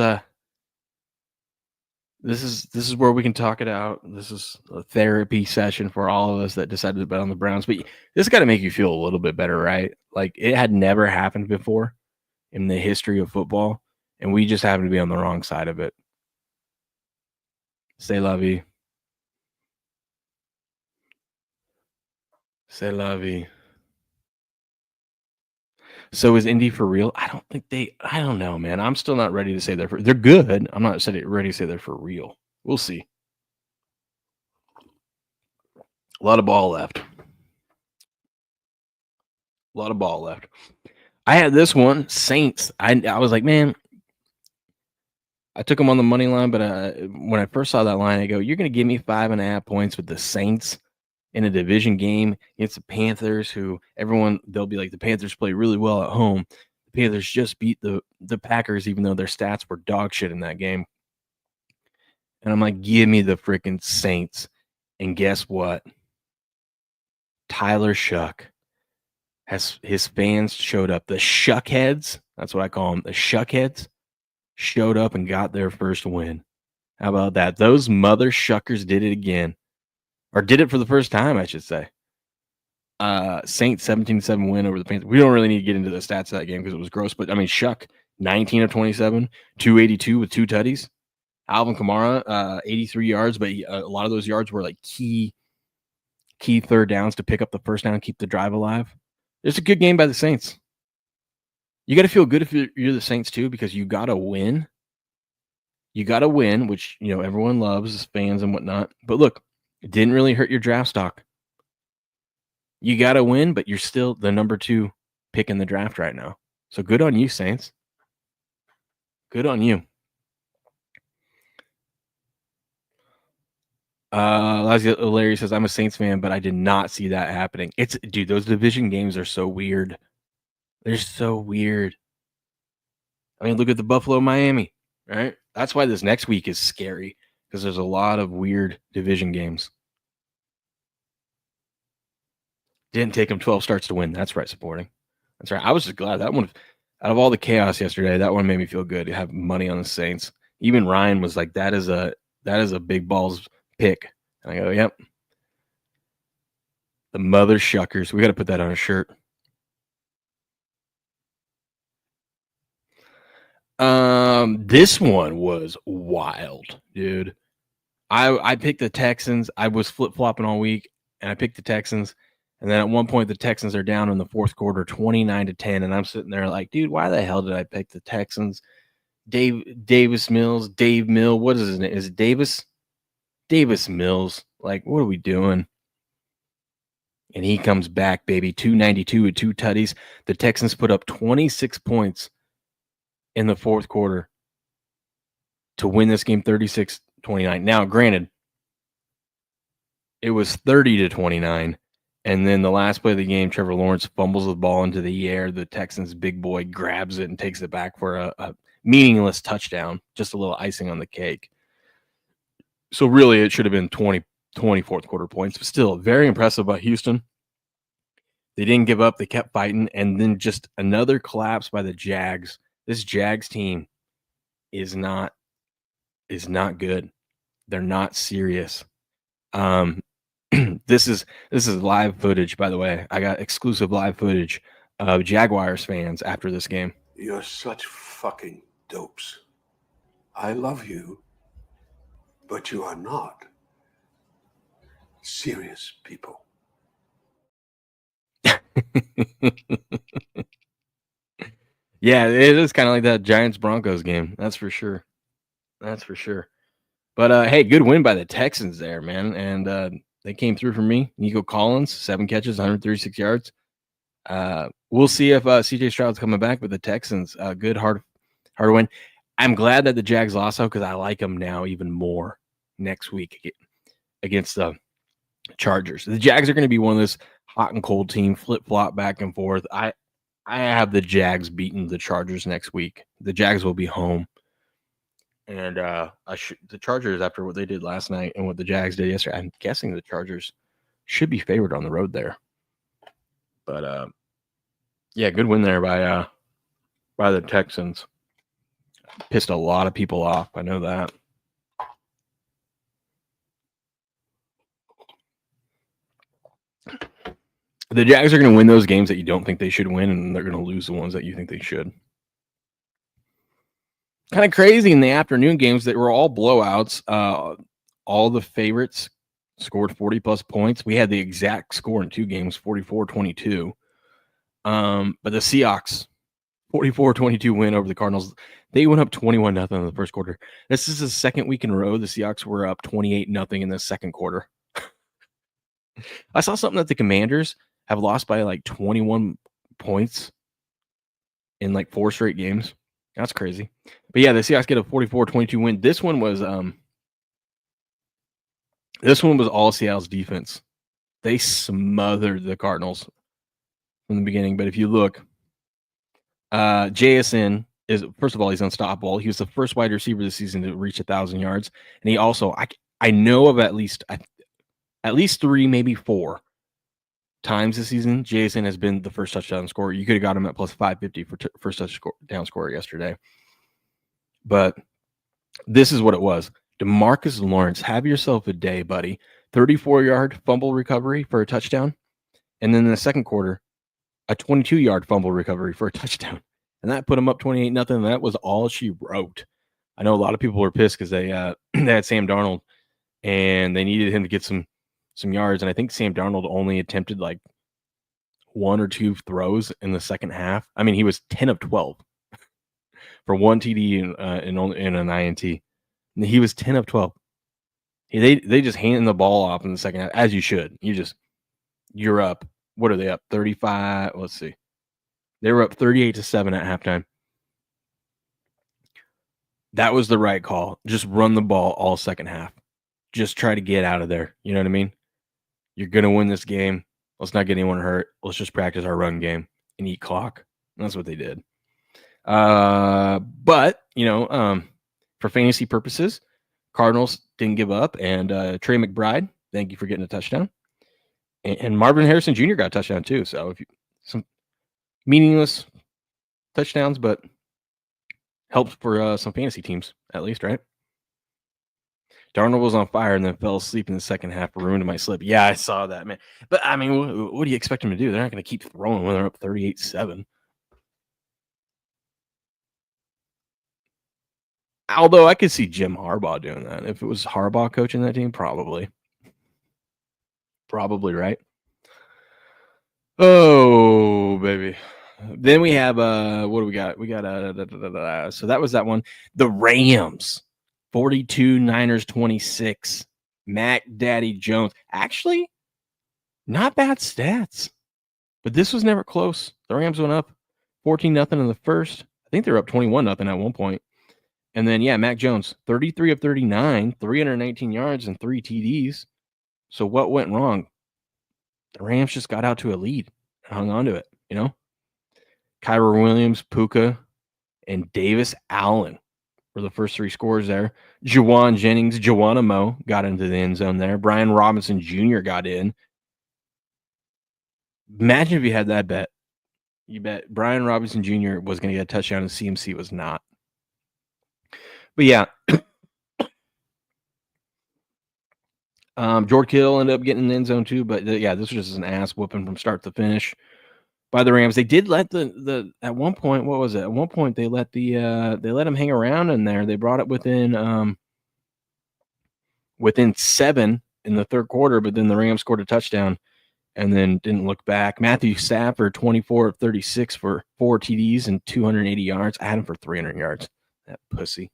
where we can talk it out. This is a therapy session for all of us that decided to bet on the Browns. But this got to make you feel a little bit better, right? It had never happened before. in the history of football, and we just happen to be on the wrong side of it. C'est la vie. C'est la vie. So is Indy for real? I don't know, man. I'm still not ready to say they're good. I'm not ready to say they're for real. We'll see. A lot of ball left. I had this one, Saints. I was like, man, I took them on the money line, but when I first saw that line, I go, you're going to give me 5.5 points with the Saints in a division game against the Panthers, who they'll be like, the Panthers play really well at home. The Panthers just beat the Packers, even though their stats were dog shit in that game. And I'm like, give me the freaking Saints. And guess what? Tyler Shuck his fans showed up. The Shuckheads, that's what I call them, the Shuckheads, showed up and got their first win. How about that? Those mother shuckers did it again. Or did it for the first time, I should say. Saints 17-7 win over the Panthers. We don't really need to get into the stats of that game because it was gross. But, I mean, Shuck, 19 of 27, 282 with 2 tutties. Alvin Kamara, 83 yards, but a lot of those yards were like key third downs to pick up the first down and keep the drive alive. It's a good game by the Saints. You got to feel good if you're the Saints too, because you got to win. You got to win, which, everyone loves, fans and whatnot. But look, it didn't really hurt your draft stock. You got to win, but you're still the number 2 pick in the draft right now. So good on you, Saints. Good on you. Larry says, I'm a Saints fan, but I did not see that happening. Dude, those division games are so weird. They're so weird. I mean, look at the Buffalo Miami, right? That's why this next week is scary, because there's a lot of weird division games. Didn't take them 12 starts to win. That's right, supporting. That's right. I was just glad that one, out of all the chaos yesterday, that one made me feel good to have money on the Saints. Even Ryan was like, that is a big balls pick. And I go, yep. The mother shuckers. We got to put that on a shirt. This one was wild, dude. I picked the Texans. I was flip-flopping all week, and I picked the Texans. And then at one point, the Texans are down in the fourth quarter, 29-10. And I'm sitting there like, dude, why the hell did I pick the Texans? Dave Mill. What is his name? Is it Davis? Davis Mills. Like, what are we doing? And he comes back, baby. 292 with 2 tutties. The Texans put up 26 points in the fourth quarter to win this game 36-29. Now, granted, it was 30-29. And then the last play of the game, Trevor Lawrence fumbles the ball into the air. The Texans' big boy grabs it and takes it back for a meaningless touchdown, just a little icing on the cake. So really, it should have been 20 fourth quarter points, but still very impressive by Houston. They didn't give up. They kept fighting. And then just another collapse by the Jags. This Jags team is not good. They're not serious. This is live footage, by the way. I got exclusive live footage of Jaguars fans after this game. You're such fucking dopes. I love you, but you are not serious people. Yeah, it is kind of like that Giants-Broncos game. That's for sure. But, hey, good win by the Texans there, man. And they came through for me. Nico Collins, 7 catches, 136 yards. We'll see if C.J. Stroud's coming back, but the Texans, good, hard win. I'm glad that the Jags lost, though, because I like them now even more next week against the Chargers. The Jags are going to be one of those hot and cold team, flip-flop back and forth. I have the Jags beating the Chargers next week. The Jags will be home. And the Chargers, after what they did last night and what the Jags did yesterday, I'm guessing the Chargers should be favored on the road there. But, yeah, good win there by the Texans. Pissed a lot of people off. I know that. The Jags are going to win those games that you don't think they should win, and they're going to lose the ones that you think they should. kind of crazy in the afternoon games that were all blowouts. All the favorites scored 40-plus points. We had the exact score in two games, 44-22. But the Seahawks, 44-22 win over the Cardinals. They went up 21-0 in the first quarter. This is the second week in a row the Seahawks were up 28-0 in the second quarter. I saw something that the Commanders have lost by like 21 points in like 4 straight games. That's crazy. But yeah, the Seahawks get a 44-22 win. This one was all Seattle's defense. They smothered the Cardinals from the beginning. But if you look, JSN is, first of all, he's unstoppable. He was the first wide receiver this season to reach 1,000 yards. And he also, I know of at least 3, maybe 4 times this season, JSN has been the first touchdown scorer. You could have got him at plus 550 for first touchdown scorer yesterday. But this is what it was. DeMarcus Lawrence, have yourself a day, buddy. 34-yard fumble recovery for a touchdown. And then in the second quarter, a 22-yard fumble recovery for a touchdown. And that put him up 28-0. That was all she wrote. I know a lot of people were pissed because they had Sam Darnold and they needed him to get some yards. And I think Sam Darnold only attempted like 1 or 2 throws in the second half. I mean, he was 10 of 12 for 1 TD in an INT. And he was 10 of 12. They just handed the ball off in the second half, as you should. You're up. What are they up? 35. Let's see. They were up 38-7 at halftime. That was the right call. Just run the ball all second half. Just try to get out of there. You know what I mean? You're going to win this game. Let's not get anyone hurt. Let's just practice our run game and eat clock. And that's what they did. But, for fantasy purposes, Cardinals didn't give up. And Trey McBride, thank you for getting a touchdown. And Marvin Harrison Jr. got a touchdown too. So some meaningless touchdowns, but helped for some fantasy teams at least, right? Darnold was on fire and then fell asleep in the second half, ruined my slip. Yeah, I saw that, man. But, I mean, what do you expect him to do? They're not going to keep throwing when they're up 38-7. Although I could see Jim Harbaugh doing that. If it was Harbaugh coaching that team, probably. Probably, right? Oh, baby. Then we have, what do we got? We got, so that was that one. The Rams. 42, Niners 26. Mac Daddy Jones. Actually, not bad stats. But this was never close. The Rams went up 14-0 in the first. I think they were up 21-0 at one point. And then, Mac Jones, 33 of 39, 319 yards and 3 TDs. So what went wrong? The Rams just got out to a lead and hung on to it, Kyren Williams, Puka, and Davis Allen were the first 3 scores there. Juwan Jennings, Geronimo got into the end zone there. Brian Robinson Jr. got in. Imagine if you had that bet. You bet Brian Robinson Jr. was going to get a touchdown and CMC was not. But George Kittle ended up getting in the end zone too. But this was just an ass whooping from start to finish by the Rams. They did let the at one point, what was it? At one point they let them hang around in there. They brought it within 7 in the third quarter, but then the Rams scored a touchdown and then didn't look back. Matthew Stafford, 24 of 36 for 4 TDs and 280 yards. I had him for 300 yards. That pussy.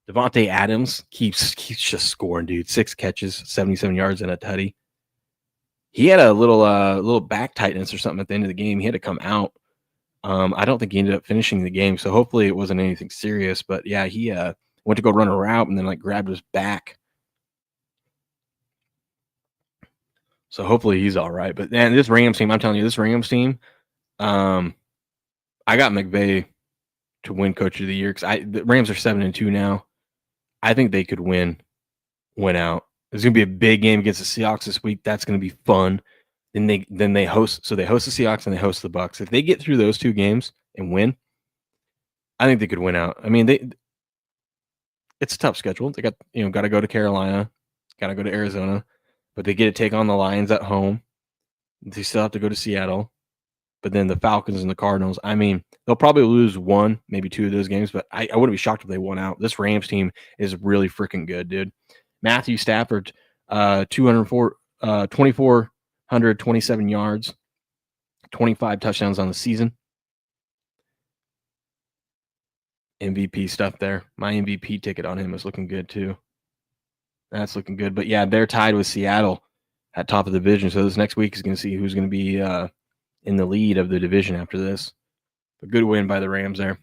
Devontae Adams keeps just scoring, dude. 6 catches, 77 yards, and a tutty. He had a little back tightness or something at the end of the game. He had to come out. I don't think he ended up finishing the game, so hopefully it wasn't anything serious. But he went to go run a route and then grabbed his back. So hopefully he's all right. But man, this Rams team, I'm telling you, I got McVay to win Coach of the Year because the Rams are 7-2 now. I think they could win out. There's going to be a big game against the Seahawks this week. That's going to be fun. Then they host the Seahawks and they host the Bucs. If they get through those 2 games and win, I think they could win out. I mean, it's a tough schedule. They got to go to Carolina, got to go to Arizona, but they get to take on the Lions at home. They still have to go to Seattle, But then the Falcons and the Cardinals, I mean, they'll probably lose one, maybe two of those games, but I wouldn't be shocked if they won out. This Rams team is really freaking good, dude. Matthew Stafford, 2,427 yards, 25 touchdowns on the season. MVP stuff there. My MVP ticket on him is looking good too. That's looking good. But yeah, they're tied with Seattle at top of the division. So this next week is going to see who's going to be in the lead of the division after this. A good win by the Rams there.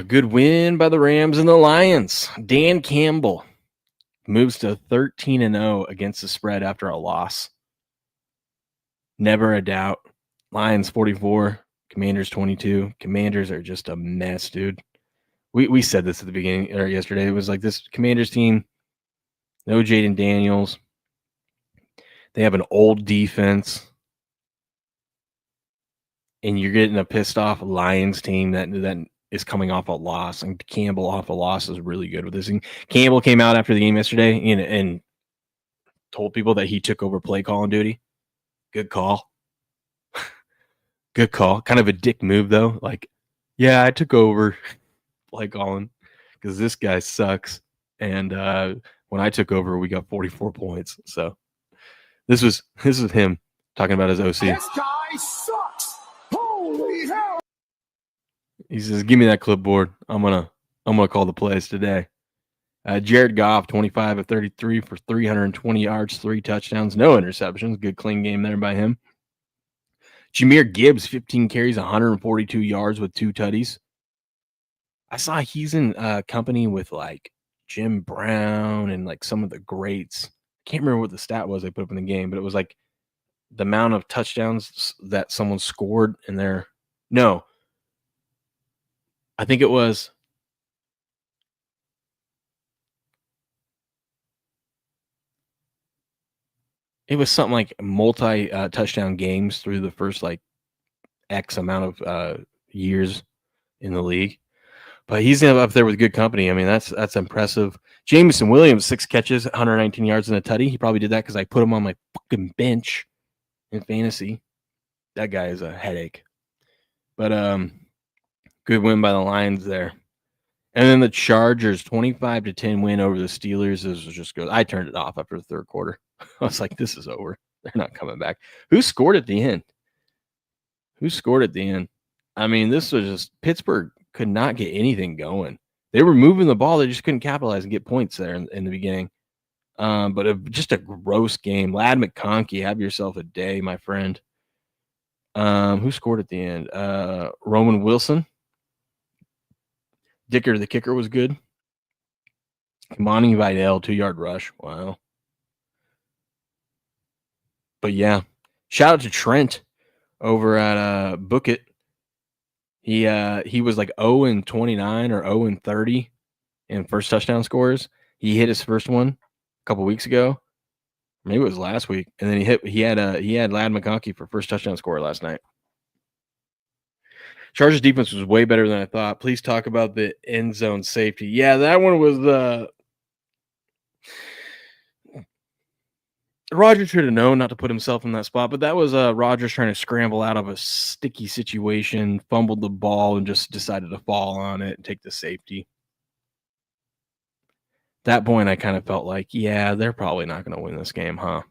Good win by the Rams and the Lions. Dan Campbell moves to 13-0 against the spread after a loss. Never a doubt. Lions 44, Commanders 22. Commanders are just a mess, dude. We said this at the beginning or yesterday. It was like this Commanders team, no Jaden Daniels. They have an old defense. And you're getting a pissed off Lions team that is coming off a loss. And Campbell off a loss is really good with this. And Campbell came out after the game yesterday and told people that he took over play calling duty. Good call. Good call. Kind of a dick move, though. Like, yeah, I took over play calling because this guy sucks. And when I took over, we got 44 points. So this is him talking about his OC. This guy sucks. Holy hell. He says, "Give me that clipboard. I'm gonna call the plays today." Jared Goff, 25 of 33 for 320 yards, 3 touchdowns, no interceptions. Good clean game there by him. Jahmyr Gibbs, 15 carries, 142 yards with 2 tutties. I saw he's in company with like Jim Brown and like some of the greats. Can't remember what the stat was they put up in the game, but it was like the amount of touchdowns that someone scored in their. No, I think it was. It was something like multi touchdown games through the first like X amount of years in the league. But he's up there with good company. I mean, that's impressive. Jameson Williams, 6 catches, 119 yards in a tutty. He probably did that because I put him on my fucking bench in fantasy. That guy is a headache. But good win by the Lions there. And then the Chargers, 25-10 win over the Steelers. This was just good. I turned it off after the third quarter. I was like, this is over. They're not coming back. Who scored at the end? I mean, this was just Pittsburgh could not get anything going. They were moving the ball. They just couldn't capitalize and get points there in the beginning. But just a gross game. Lad McConkey, have yourself a day, my friend. Who scored at the end? Roman Wilson. Dicker, the kicker, was good. Monty Vidal, 2-yard rush. Wow. But yeah, shout out to Trent over at Book It. He was like 0-29 or 0-30 in first touchdown scores. He hit his first one a couple weeks ago. Maybe it was last week, and then he had Lad McConkey for first touchdown score last night. Chargers defense was way better than I thought. Please talk about the end zone safety. Yeah, that one was Rodgers should have known not to put himself in that spot, but that was Rodgers trying to scramble out of a sticky situation, fumbled the ball, and just decided to fall on it and take the safety. At that point, I kind of felt like, yeah, they're probably not going to win this game, huh?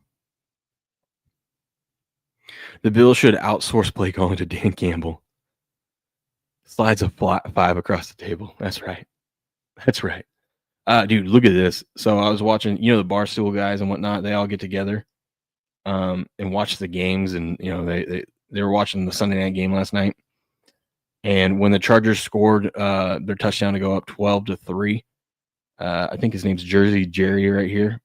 The Bills should outsource play calling to Dan Campbell. Slides a 5 across the table. That's right. Dude, look at this. So I was watching, the Barstool guys and whatnot. They all get together and watch the games. And, they were watching the Sunday night game last night. And when the Chargers scored their touchdown to go up 12-3, I think his name's Jersey Jerry right here.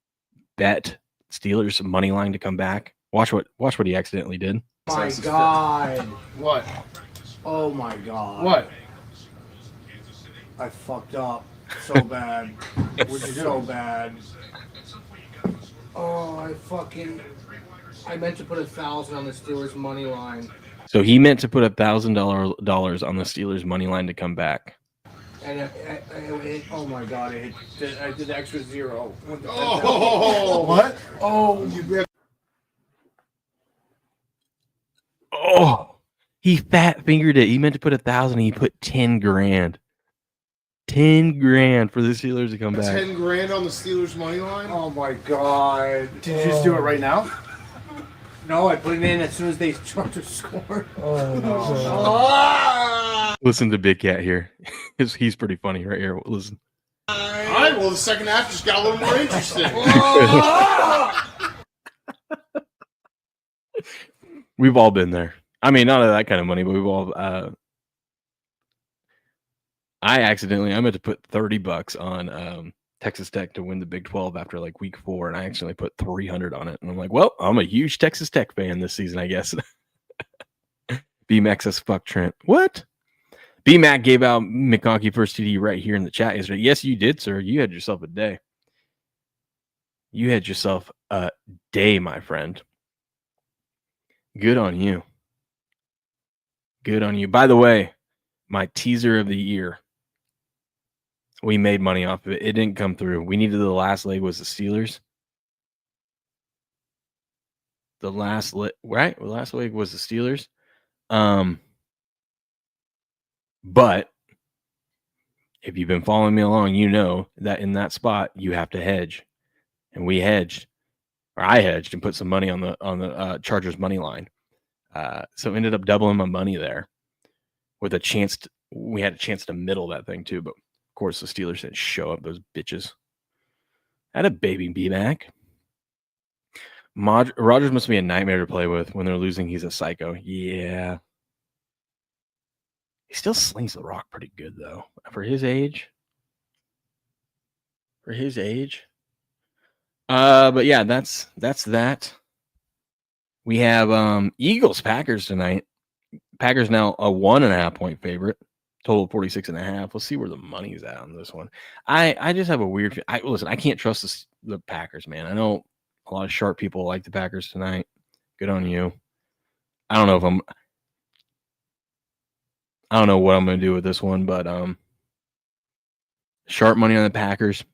Bet Steelers money line to come back. Watch what he accidentally did. Oh my God. What? Oh my God. What? I fucked up so bad. So bad. Oh, I meant to put 1,000 on the Steelers money line. So he meant to put $1,000 on the Steelers money line to come back. And it, oh my God, I did the extra 0. Oh, what? Oh, Oh, he fat fingered it. He meant to put 1,000. He put 10 grand. 10 grand for the Steelers to come back. 10 grand on the Steelers money line? Oh my God. Did you just do it right now? No, I put it in as soon as they tried to score. Listen to Big Cat here. He's pretty funny right here. Listen. All right, well, the second half just got a little more interesting. We've all been there. I mean, not that kind of money, but we've all. I meant to put $30 on Texas Tech to win the Big 12 after like week 4, and I accidentally put 300 on it. And I'm like, well, I'm a huge Texas Tech fan this season, I guess. B-Mac says, fuck Trent. What? B-Mac gave out McConkey first TD right here in the chat yesterday. Yes, you did, sir. You had yourself a day. You had yourself a day, my friend. Good on you. Good on you. By the way, my teaser of the year. We made money off of it. It didn't come through. We needed the last leg was the Steelers. The last leg was the Steelers. But if you've been following me along, you know that in that spot you have to hedge. And we hedged, or I hedged and put some money on the Chargers money line. So ended up doubling my money there with a chance. We had a chance to middle that thing too, but of course the Steelers didn't show up, those bitches. I had a baby B-Mac. Rodgers must be a nightmare to play with. When they're losing, he's a psycho. Yeah. He still slings the rock pretty good, though. For his age. But yeah, that's that. We have Eagles Packers tonight. Packers now a 1.5 point favorite. Total 46.5. We'll see where the money's at on this one. I just have a weird. Listen, I can't trust the Packers, man. I know a lot of sharp people like the Packers tonight. Good on you. I don't know what I'm going to do with this one, but sharp money on the Packers.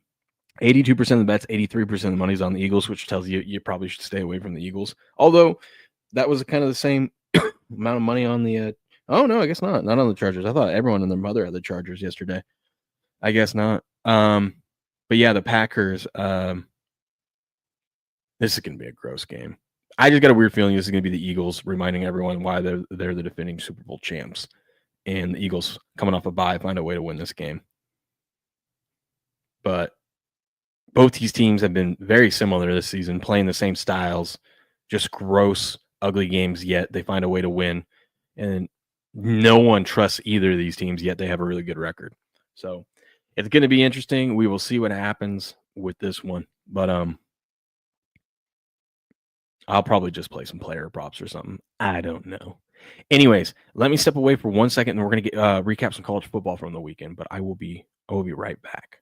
82% of the bets, 83% of the money's on the Eagles, which tells you you probably should stay away from the Eagles. Although that was kind of the same amount of money on the. Oh no, I guess not. Not on the Chargers. I thought everyone and their mother had the Chargers yesterday. I guess not. But yeah, the Packers. This is going to be a gross game. I just got a weird feeling this is going to be the Eagles, reminding everyone why they're the defending Super Bowl champs, and the Eagles coming off a bye find a way to win this game. But both these teams have been very similar this season, playing the same styles, just gross, ugly games, yet they find a way to win. And no one trusts either of these teams, yet they have a really good record. So it's going to be interesting. We will see what happens with this one. But I'll probably just play some player props or something. I don't know. Anyways, let me step away for 1 second, and we're going to recap some college football from the weekend. But I will be right back.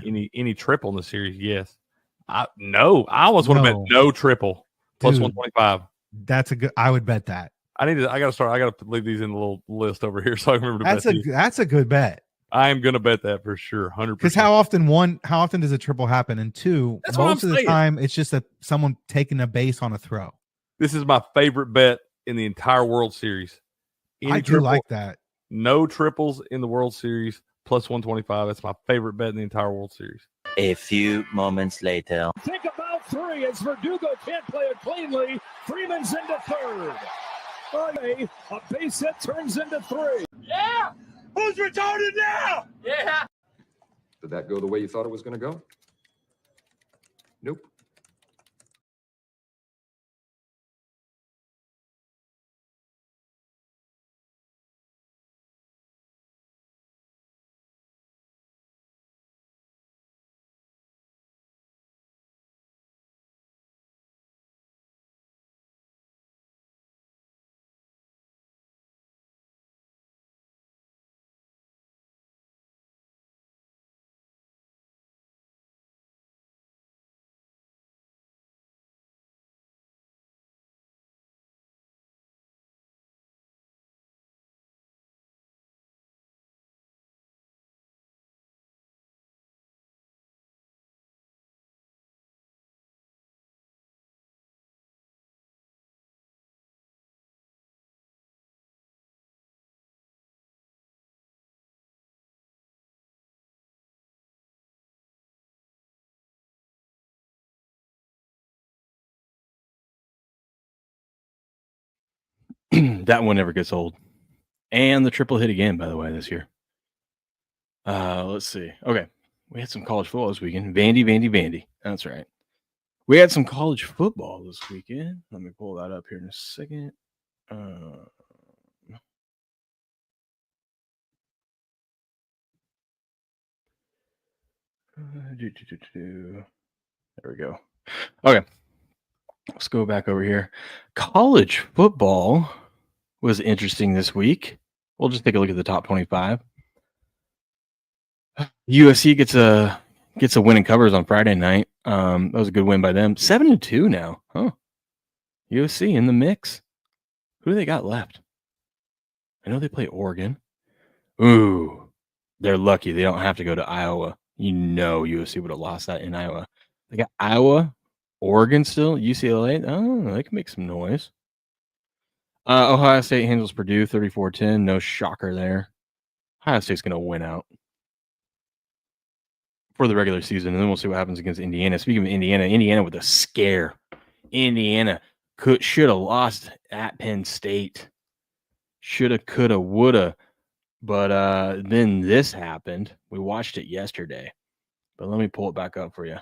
Any triple in the series? Yes. I almost want to bet no triple plus 125. That's a good. I would bet that. I got to leave these in the little list over here so I can remember to bet these. That's a good bet. I am going to bet that for sure, 100%. Because how often does a triple happen? And two, most of the time it's just someone taking a base on a throw. This is my favorite bet in the entire World Series. I do like that. No triples in the World Series plus 125. That's my favorite bet in the entire World Series. A few moments later. Think about 3 as Verdugo can't play it cleanly. Freeman's into third. A base hit turns into 3. Yeah! Who's retarded now? Yeah! Did that go the way you thought it was going to go? Nope. That one never gets old. And the triple hit again, by the way, this year. Let's see. Okay. We had some college football this weekend. Vandy. That's right. We had some college football this weekend. Let me pull that up here in a second. There we go. Okay. Let's go back over here. College football was interesting this week. We'll just take a look at the top 25. USC gets a win and covers on Friday night. That was a good win by them. 7-2 now. Huh. USC in the mix. Who do they got left? I know they play Oregon. Ooh. They're lucky. They don't have to go to Iowa. You know USC would have lost that in Iowa. They got Iowa, Oregon still, UCLA. Oh, they can make some noise. Ohio State handles Purdue 34-10. No shocker there. Ohio State's going to win out for the regular season, and then we'll see what happens against Indiana. Speaking of Indiana with a scare. Indiana should have lost at Penn State. Shoulda, coulda, woulda. But then this happened. We watched it yesterday. But let me pull it back up for you.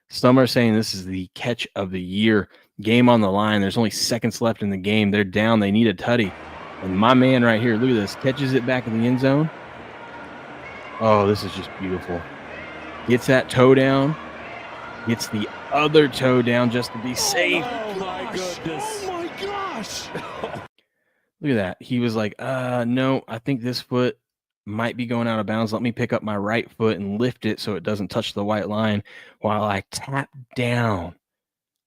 Some are saying this is the catch of the year. Game on the line. There's only seconds left in the game. They're down. They need a tutty. And my man right here, look at this, catches it back in the end zone. Oh, this is just beautiful. Gets that toe down. Gets the other toe down just to be safe. Oh, my goodness. Oh, my gosh. Look at that. He was like, no, I think this foot might be going out of bounds. Let me pick up my right foot and lift it so it doesn't touch the white line while I tap down.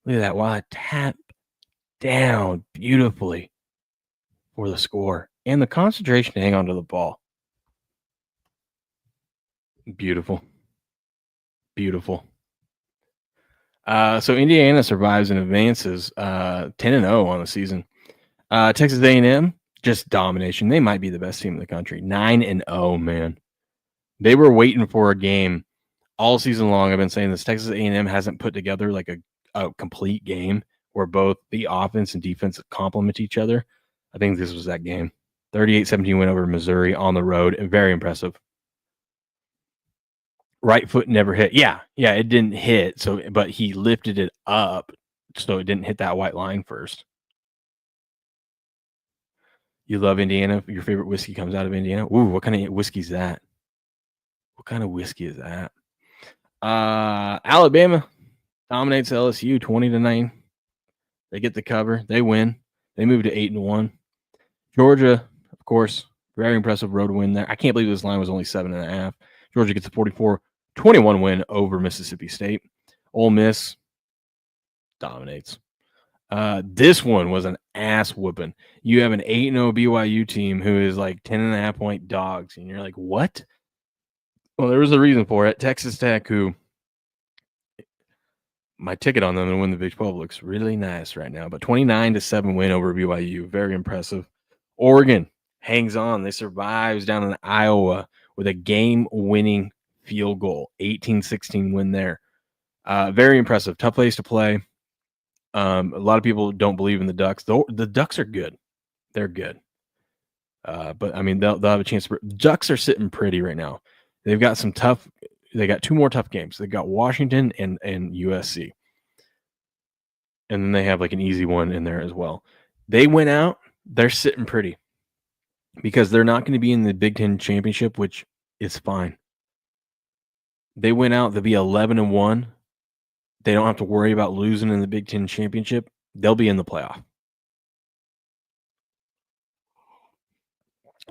Look at that. While I tap down beautifully for the score and the concentration to hang on to the ball. Beautiful. So Indiana survives and advances 10-0 on the season. Texas A&M, just domination. They might be the best team in the country. 9-0, man. They were waiting for a game all season long. I've been saying this. Texas A&M hasn't put together like a complete game where both the offense and defense complement each other. I think this was that game. 38-17 win over Missouri on the road, and very impressive. Right foot never hit. Yeah, it didn't hit. But he lifted it up so it didn't hit that white line first. You love Indiana. Your favorite whiskey comes out of Indiana. Ooh, what kind of whiskey is that? Alabama dominates LSU 20-9. They get the cover. They win. They move to 8-1. Georgia, of course, very impressive road win there. I can't believe this line was only 7.5. Georgia gets a 44-21 win over Mississippi State. Ole Miss dominates. This one was an ass whooping. You have an 8-0 BYU team who is like 10.5 point dogs, and you're like, what? Well, there was a reason for it. Texas Tech, who my ticket on them to win the Big 12 looks really nice right now, but 29-7 win over BYU, very impressive. Oregon hangs on. They survives down in Iowa with a game-winning field goal, 18-16 win there. Very impressive. Tough place to play. A lot of people don't believe in the Ducks. The Ducks are good. They're good. But I mean, they'll have a chance. Ducks are sitting pretty right now. They've got they got two more tough games. They've got Washington and USC. And then they have like an easy one in there as well. They went out. They're sitting pretty because they're not going to be in the Big Ten championship, which is fine. They went out. They'll be 11-1. They don't have to worry about losing in the Big Ten championship. They'll be in the playoff.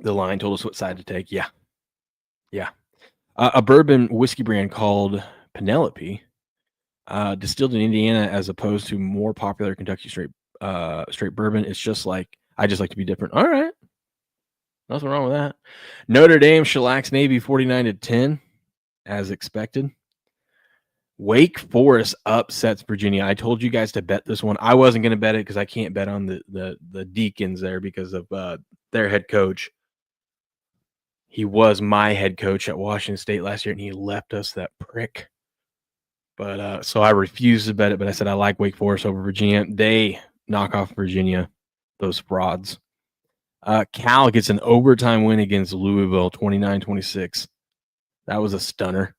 The line told us what side to take. Yeah. A bourbon whiskey brand called Penelope, distilled in Indiana as opposed to more popular Kentucky straight bourbon. It's just like, I just like to be different. All right. Nothing wrong with that. Notre Dame shellacks Navy 49-10 as expected. Wake Forest upsets Virginia. I told you guys to bet this one. I wasn't going to bet it because I can't bet on the Deacons there because of their head coach. He was my head coach at Washington State last year, and he left us, that prick. But so I refused to bet it, but I said I like Wake Forest over Virginia. They knock off Virginia those frauds. Cal gets an overtime win against Louisville, 29-26. That was a stunner.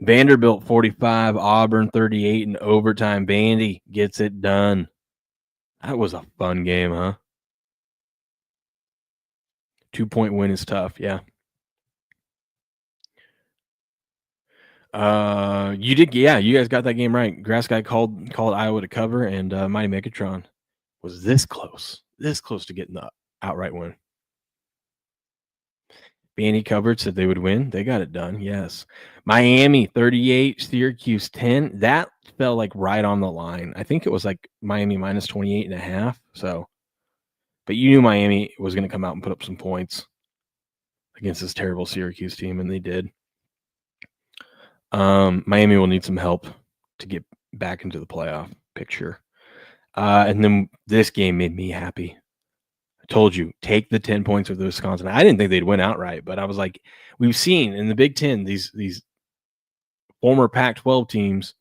Vanderbilt 45, Auburn 38 in overtime. Vandy gets it done. That was a fun game, huh? 2-point win is tough, yeah. You did, yeah. You guys got that game right. Grass Guy called Iowa to cover, and Mighty Megatron was this close to getting the outright win. Vandy covered, said they would win. They got it done. Yes. Miami 38, Syracuse 10. That felt like right on the line. I think it was like Miami minus 28.5. So, but you knew Miami was going to come out and put up some points against this terrible Syracuse team, and they did. Miami will need some help to get back into the playoff picture. And then this game made me happy. I told you, take the 10 points with Wisconsin. I didn't think they'd win outright, but I was like, we've seen in the Big Ten these former Pac-12 teams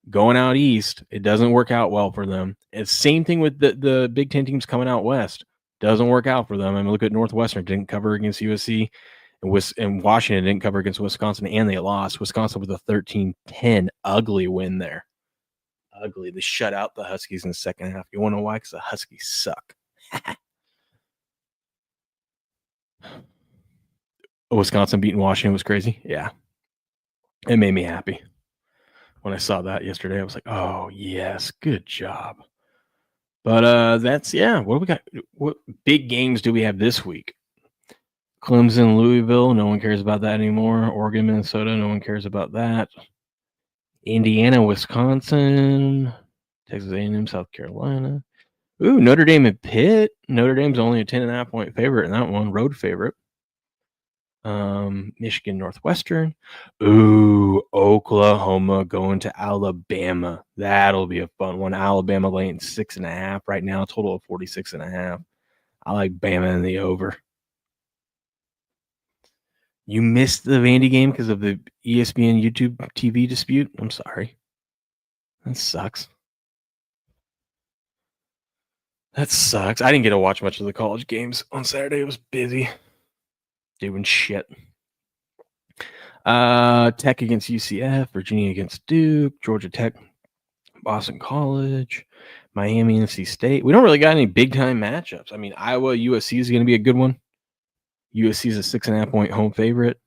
going out east. It doesn't work out well for them. It's same thing with the Big Ten teams coming out west. Doesn't work out for them. I mean, look at Northwestern. Didn't cover against USC. And Washington didn't cover against Wisconsin, and they lost. Wisconsin with a 13-10 ugly win there. Ugly. They shut out the Huskies in the second half. You want to know why? Because the Huskies suck. Wisconsin beating Washington was crazy. Yeah. It made me happy. When I saw that yesterday, I was like, oh, yes, good job. But that's, yeah, what do we got? What big games do we have this week? Clemson, Louisville, no one cares about that anymore. Oregon, Minnesota, no one cares about that. Indiana, Wisconsin, Texas A&M, South Carolina. Ooh, Notre Dame and Pitt. Notre Dame's only a 10.5-point favorite in that one, road favorite. Michigan, Northwestern. Ooh, Oklahoma going to Alabama. That'll be a fun one. Alabama laying 6.5 right now, total of 46.5. I like Bama in the over. You missed the Vandy game because of the ESPN YouTube TV dispute? I'm sorry. That sucks. I didn't get to watch much of the college games on Saturday. I was busy doing shit. Tech against UCF, Virginia against Duke, Georgia Tech, Boston College, Miami, NC State. We don't really got any big-time matchups. I mean, Iowa, USC is going to be a good one. USC is a 6.5-point home favorite.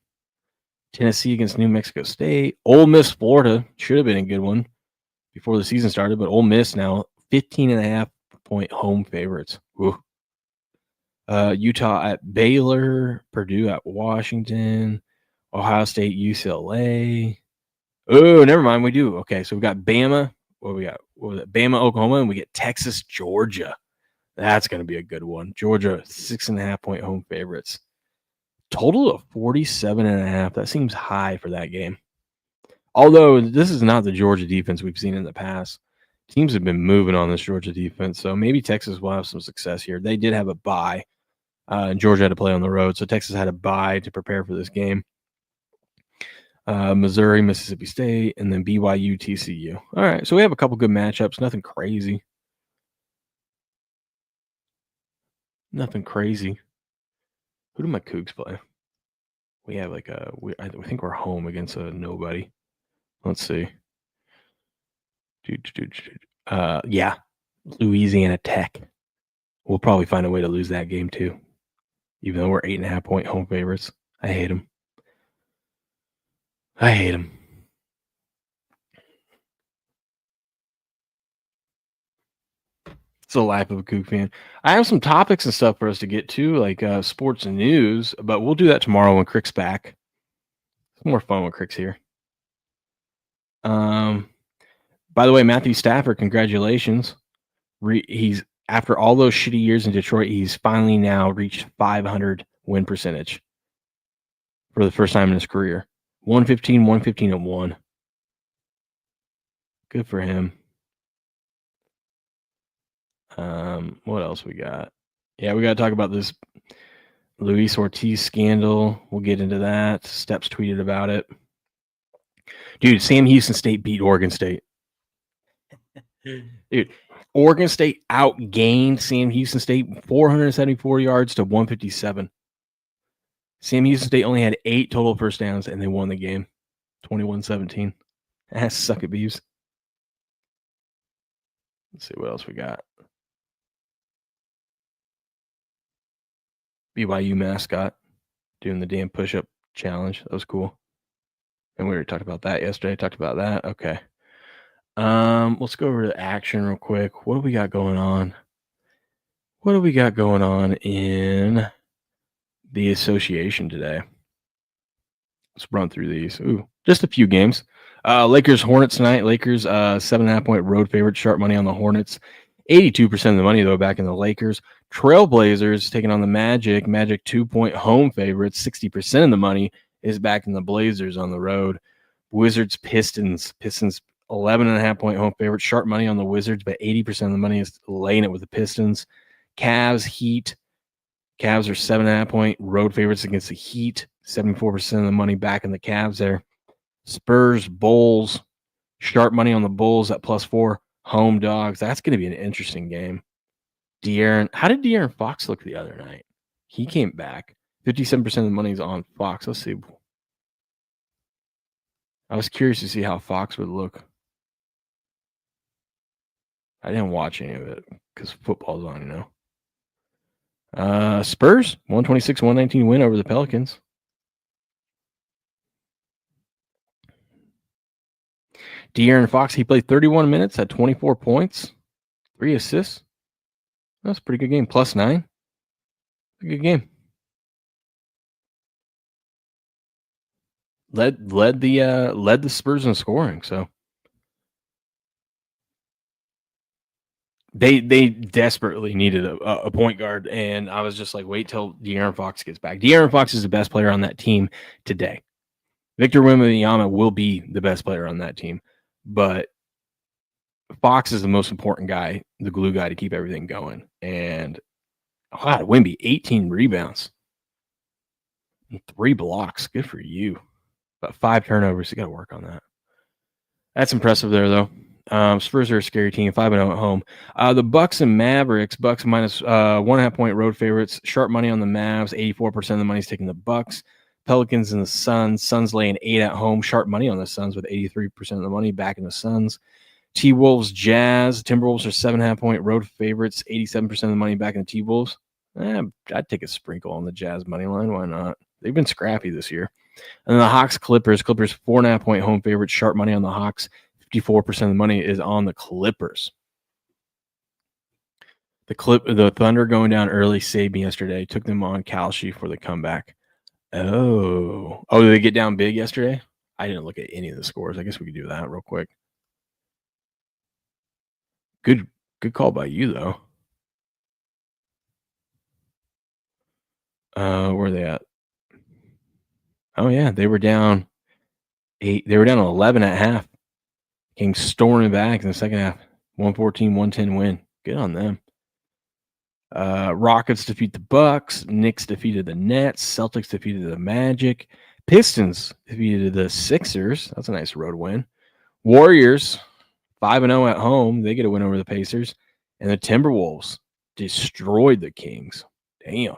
Tennessee against New Mexico State. Ole Miss, Florida should have been a good one before the season started, but Ole Miss now 15.5-point home favorites. Ooh. Utah at Baylor, Purdue at Washington, Ohio State, UCLA. Oh, never mind. We do. Okay, so we got Bama. What we got? Bama, Oklahoma, and we get Texas, Georgia. That's going to be a good one. Georgia, 6.5-point home favorites. Total of 47.5. That seems high for that game. Although this is not the Georgia defense we've seen in the past. Teams have been moving on this Georgia defense, so maybe Texas will have some success here. They did have a bye, and Georgia had to play on the road, so Texas had a bye to prepare for this game. Missouri, Mississippi State, and then BYU, TCU. All right, so we have a couple good matchups. Nothing crazy. Who do my Cougs play? We have like I think we're home against a nobody. Let's see. Yeah, Louisiana Tech. We'll probably find a way to lose that game too, even though we're 8.5-point home favorites. I hate them. It's the life of a Coug fan. I have some topics and stuff for us to get to, like sports and news, but we'll do that tomorrow when Crick's back. It's more fun when Crick's here. By the way, Matthew Stafford, congratulations. He's after all those shitty years in Detroit, he's finally now reached 500 win percentage for the first time in his career. 115-1. Good for him. What else we got? Yeah, we got to talk about this Luis Ortiz scandal. We'll get into that. Steps tweeted about it. Dude, Sam Houston State beat Oregon State. Dude, Oregon State outgained Sam Houston State 474 yards to 157. Sam Houston State only had 8 total first downs, and they won the game 21-17. Suck it, Beavs. Let's see what else we got. BYU mascot doing the damn push-up challenge. That was cool. And we already talked about that yesterday. Talked about that. Okay. Let's go over to action real quick. What do we got going on? What do we got going on in the association today? Let's run through these. Ooh, just a few games. Lakers Hornets tonight. Lakers 7.5 point road favorite. Sharp money on the Hornets. 82% of the money though back in the Lakers. Trailblazers taking on the Magic. Magic 2-point home favorites. 60% of the money is back in the Blazers on the road. Wizards Pistons. Pistons 11.5 point home favorite. Sharp money on the Wizards, but 80% of the money is laying it with the Pistons. Cavs Heat. Cavs are 7.5 point road favorites against the Heat. 74% of the money back in the Cavs there. Spurs, Bulls. Sharp money on the Bulls at +4. Home dogs. That's going to be an interesting game. How did De'Aaron Fox look the other night? He came back. 57% of the money is on Fox. Let's see. I was curious to see how Fox would look. I didn't watch any of it because football's on, you know. Spurs, 126-119 win over the Pelicans. De'Aaron Fox, he played 31 minutes, had 24 points, 3 assists. That's a pretty good game. +9. A good game. Led the Spurs in scoring, so they desperately needed a point guard, and I was just like, wait till De'Aaron Fox gets back. De'Aaron Fox is the best player on that team today. Victor Wembanyama will be the best player on that team, but Fox is the most important guy, the glue guy to keep everything going. And wow, Wemby, 18 rebounds, and 3 blocks. Good for you. But 5 turnovers. You got to work on that. That's impressive there, though. Spurs are a scary team, 5-0 at home. The Bucks and Mavericks. Bucks minus 1.5 point road favorites. Sharp money on the Mavs. 84% of the money is taking the Bucks. Pelicans and the Suns. Suns laying 8 at home. Sharp money on the Suns with 83% of the money back in the Suns. T-Wolves, Jazz. Timberwolves are 7.5 point road favorites. 87% of the money back in the T-Wolves. I'd take a sprinkle on the Jazz money line. Why not? They've been scrappy this year. And the Hawks, Clippers. Clippers 4.5 point home favorite. Sharp money on the Hawks. 54% of the money is on the Clippers. The Thunder going down early saved me yesterday. Took them on Kalshi for the comeback. Oh, did they get down big yesterday? I didn't look at any of the scores. I guess we could do that real quick. Good call by you, though. Where are they at? Oh, yeah, they were down 8. They were down 11 at half. Came storming back in the second half. 114-110 win. Good on them. Rockets defeat the Bucks. Knicks defeated the Nets. Celtics defeated the Magic. Pistons defeated the Sixers. That's a nice road win. Warriors 5-0 at home. They get a win over the Pacers. And the Timberwolves destroyed the Kings. Damn.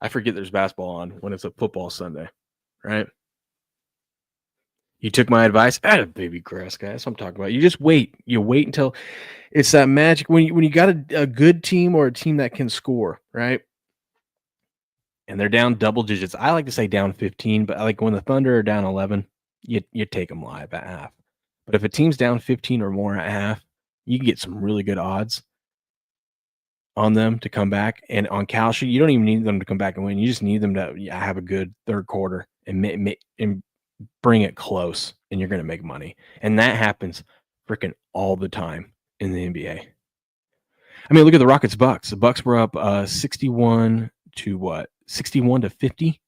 I forget there's basketball on when it's a football Sunday, right? You took my advice. Baby grass, guy. That's what I'm talking about. You just wait. You wait until it's that magic. When you got a good team or a team that can score, right? And they're down double digits. I like to say down 15, but like when the Thunder are down 11, you take them live at half. But if a team's down 15 or more at half, you can get some really good odds on them to come back. And on Kalshi, you don't even need them to come back and win. You just need them to have a good third quarter and bring it close, and you're going to make money. And that happens freaking all the time in the NBA. I mean, look at the Rockets Bucks. The Bucks were up 61 to 50.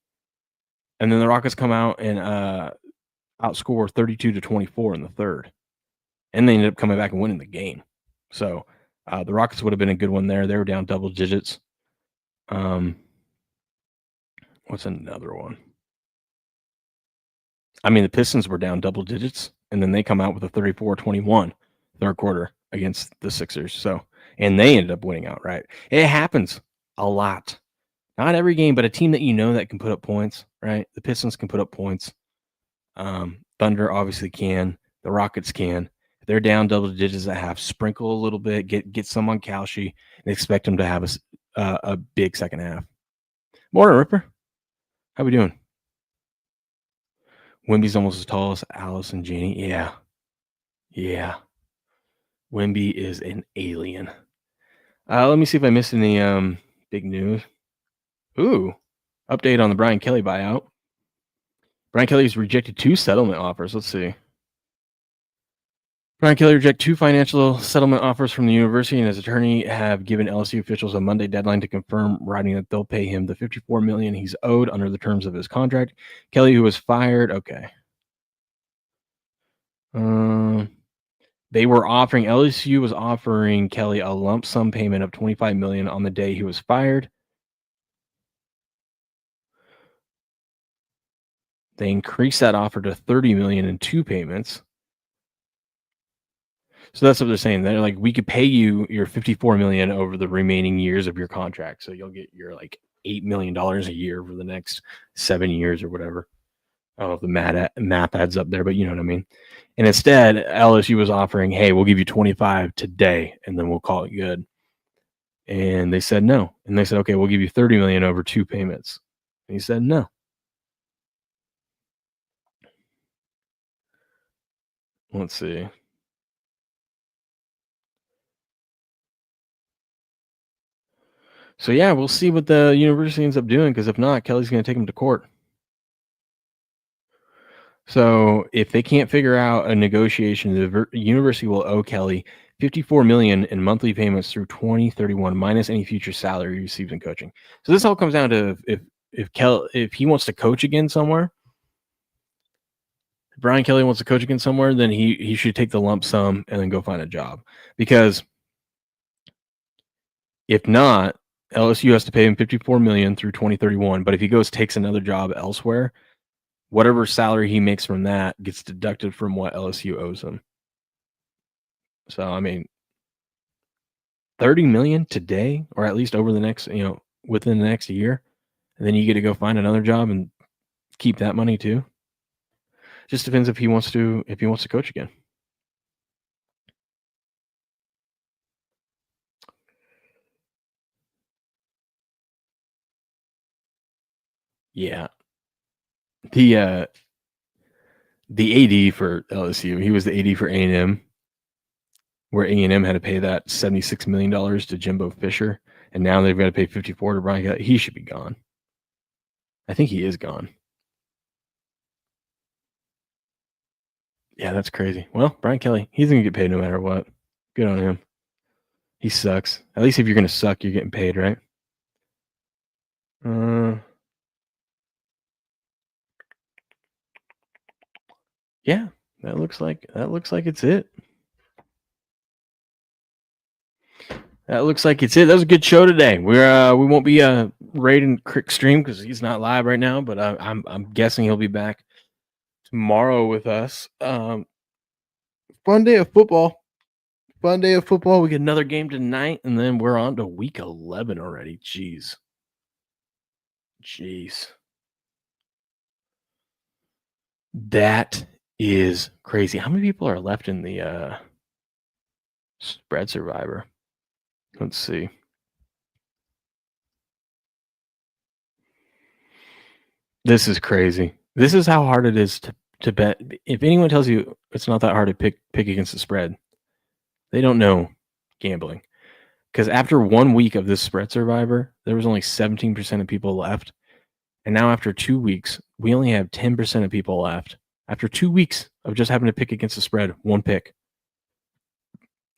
And then the Rockets come out and outscore 32-24 in the third. And they ended up coming back and winning the game. So the Rockets would have been a good one there. They were down double digits. What's another one? I mean, the Pistons were down double digits, and then they come out with a 34-21 third quarter against the Sixers. So, and they ended up winning outright. It happens a lot. Not every game, but a team that you know that can put up points, right? The Pistons can put up points. Thunder obviously can. The Rockets can. If they're down double digits at half, sprinkle a little bit, get some on Kalshi, and expect them to have a big second half. Morning, Ripper. How we doing? Wemby's almost as tall as Alice and Janie. Yeah. Wemby is an alien. Let me see if I missed any big news. Ooh, update on the Brian Kelly buyout. Brian Kelly's rejected 2 settlement offers. Let's see. Brian Kelly rejected 2 financial settlement offers from the university, and his attorney have given LSU officials a Monday deadline to confirm, writing that they'll pay him the $54 million he's owed under the terms of his contract. Kelly, who was fired, okay. LSU was offering Kelly a lump sum payment of $25 million on the day he was fired. They increased that offer to $30 million in 2 payments. So that's what they're saying. They're like, we could pay you your $54 million over the remaining years of your contract. So you'll get your like $8 million a year for the next 7 years or whatever. I don't know if the math adds up there, but you know what I mean. And instead, LSU was offering, hey, we'll give you 25 today, and then we'll call it good. And they said no. And they said, okay, we'll give you $30 million over 2 payments. And he said no. Let's see. So, yeah, we'll see what the university ends up doing, because if not, Kelly's going to take him to court. So if they can't figure out a negotiation, the university will owe Kelly $54 million in monthly payments through 2031, minus any future salary he receives in coaching. So this all comes down to if he wants to coach again somewhere, if Brian Kelly wants to coach again somewhere, then he should take the lump sum and then go find a job. Because if not, LSU has to pay him $54 million through 2031. But if he takes another job elsewhere, whatever salary he makes from that gets deducted from what LSU owes him. So, I mean, $30 million today, or at least over the next, within the next year, and then you get to go find another job and keep that money too. Just depends if he wants to coach again. Yeah. The AD for LSU, he was the AD for A&M, where A&M had to pay that $76 million to Jimbo Fisher, and now they've got to pay $54 to Brian Kelly. He should be gone. I think he is gone. Yeah, that's crazy. Well, Brian Kelly, he's going to get paid no matter what. Good on him. He sucks. At least if you're going to suck, you're getting paid, right? Yeah, that looks like it's it. That looks like it's it. That was a good show today. We won't be raiding Crick Stream because he's not live right now, but I'm guessing he'll be back tomorrow with us. Fun day of football. We get another game tonight, and then we're on to week 11 already. Jeez. That is crazy. How many people are left in the spread survivor? Let's see. This is crazy. This is how hard it is to bet. If anyone tells you it's not that hard to pick against the spread, they don't know gambling. Because after 1 week of this spread survivor, there was only 17% of people left. And now after 2 weeks, we only have 10% of people left. After 2 weeks of just having to pick against the spread, 1 pick.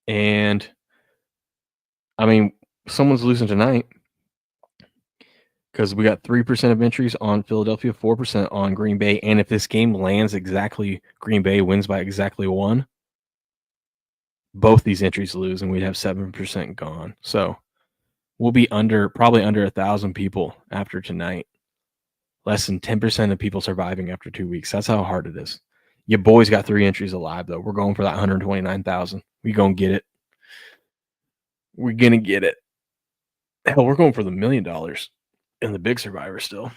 And I mean, someone's losing tonight because we got 3% of entries on Philadelphia, 4% on Green Bay. And if this game lands exactly, Green Bay wins by exactly 1, both these entries lose and we'd have 7% gone. So we'll be probably under 1,000 people after tonight. Less than 10% of people surviving after 2 weeks. That's how hard it is. Your boys got 3 entries alive, though. We're going for that 129,000. We gonna get it. We're gonna get it. Hell, we're going for the $1 million in the big survivor still.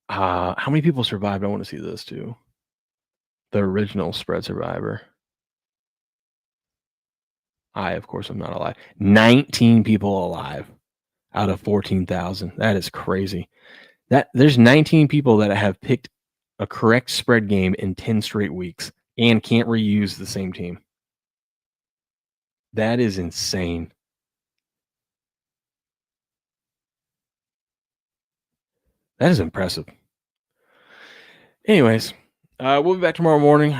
How many people survived? I want to see this too. The original spread survivor. Of course, I'm not alive. 19 people alive out of 14,000. That is crazy. There's 19 people that have picked a correct spread game in 10 straight weeks and can't reuse the same team. That is insane. That is impressive. Anyways, we'll be back tomorrow morning,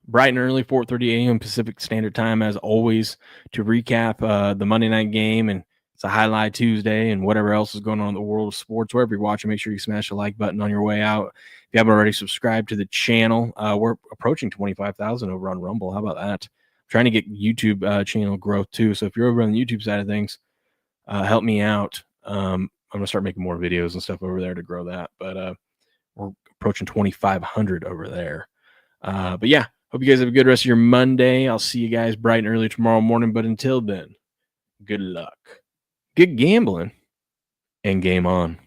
bright and early, 4:30 a.m. Pacific Standard Time, as always, to recap the Monday night game. And it's a highlight Tuesday and whatever else is going on in the world of sports. Wherever you're watching, make sure you smash the like button on your way out. If you haven't already subscribed to the channel, we're approaching 25,000 over on Rumble. How about that? I'm trying to get YouTube channel growth too. So if you're over on the YouTube side of things, help me out. I'm going to start making more videos and stuff over there to grow that. But we're approaching 2,500 over there. But yeah, hope you guys have a good rest of your Monday. I'll see you guys bright and early tomorrow morning. But until then, good luck, good gambling, and game on.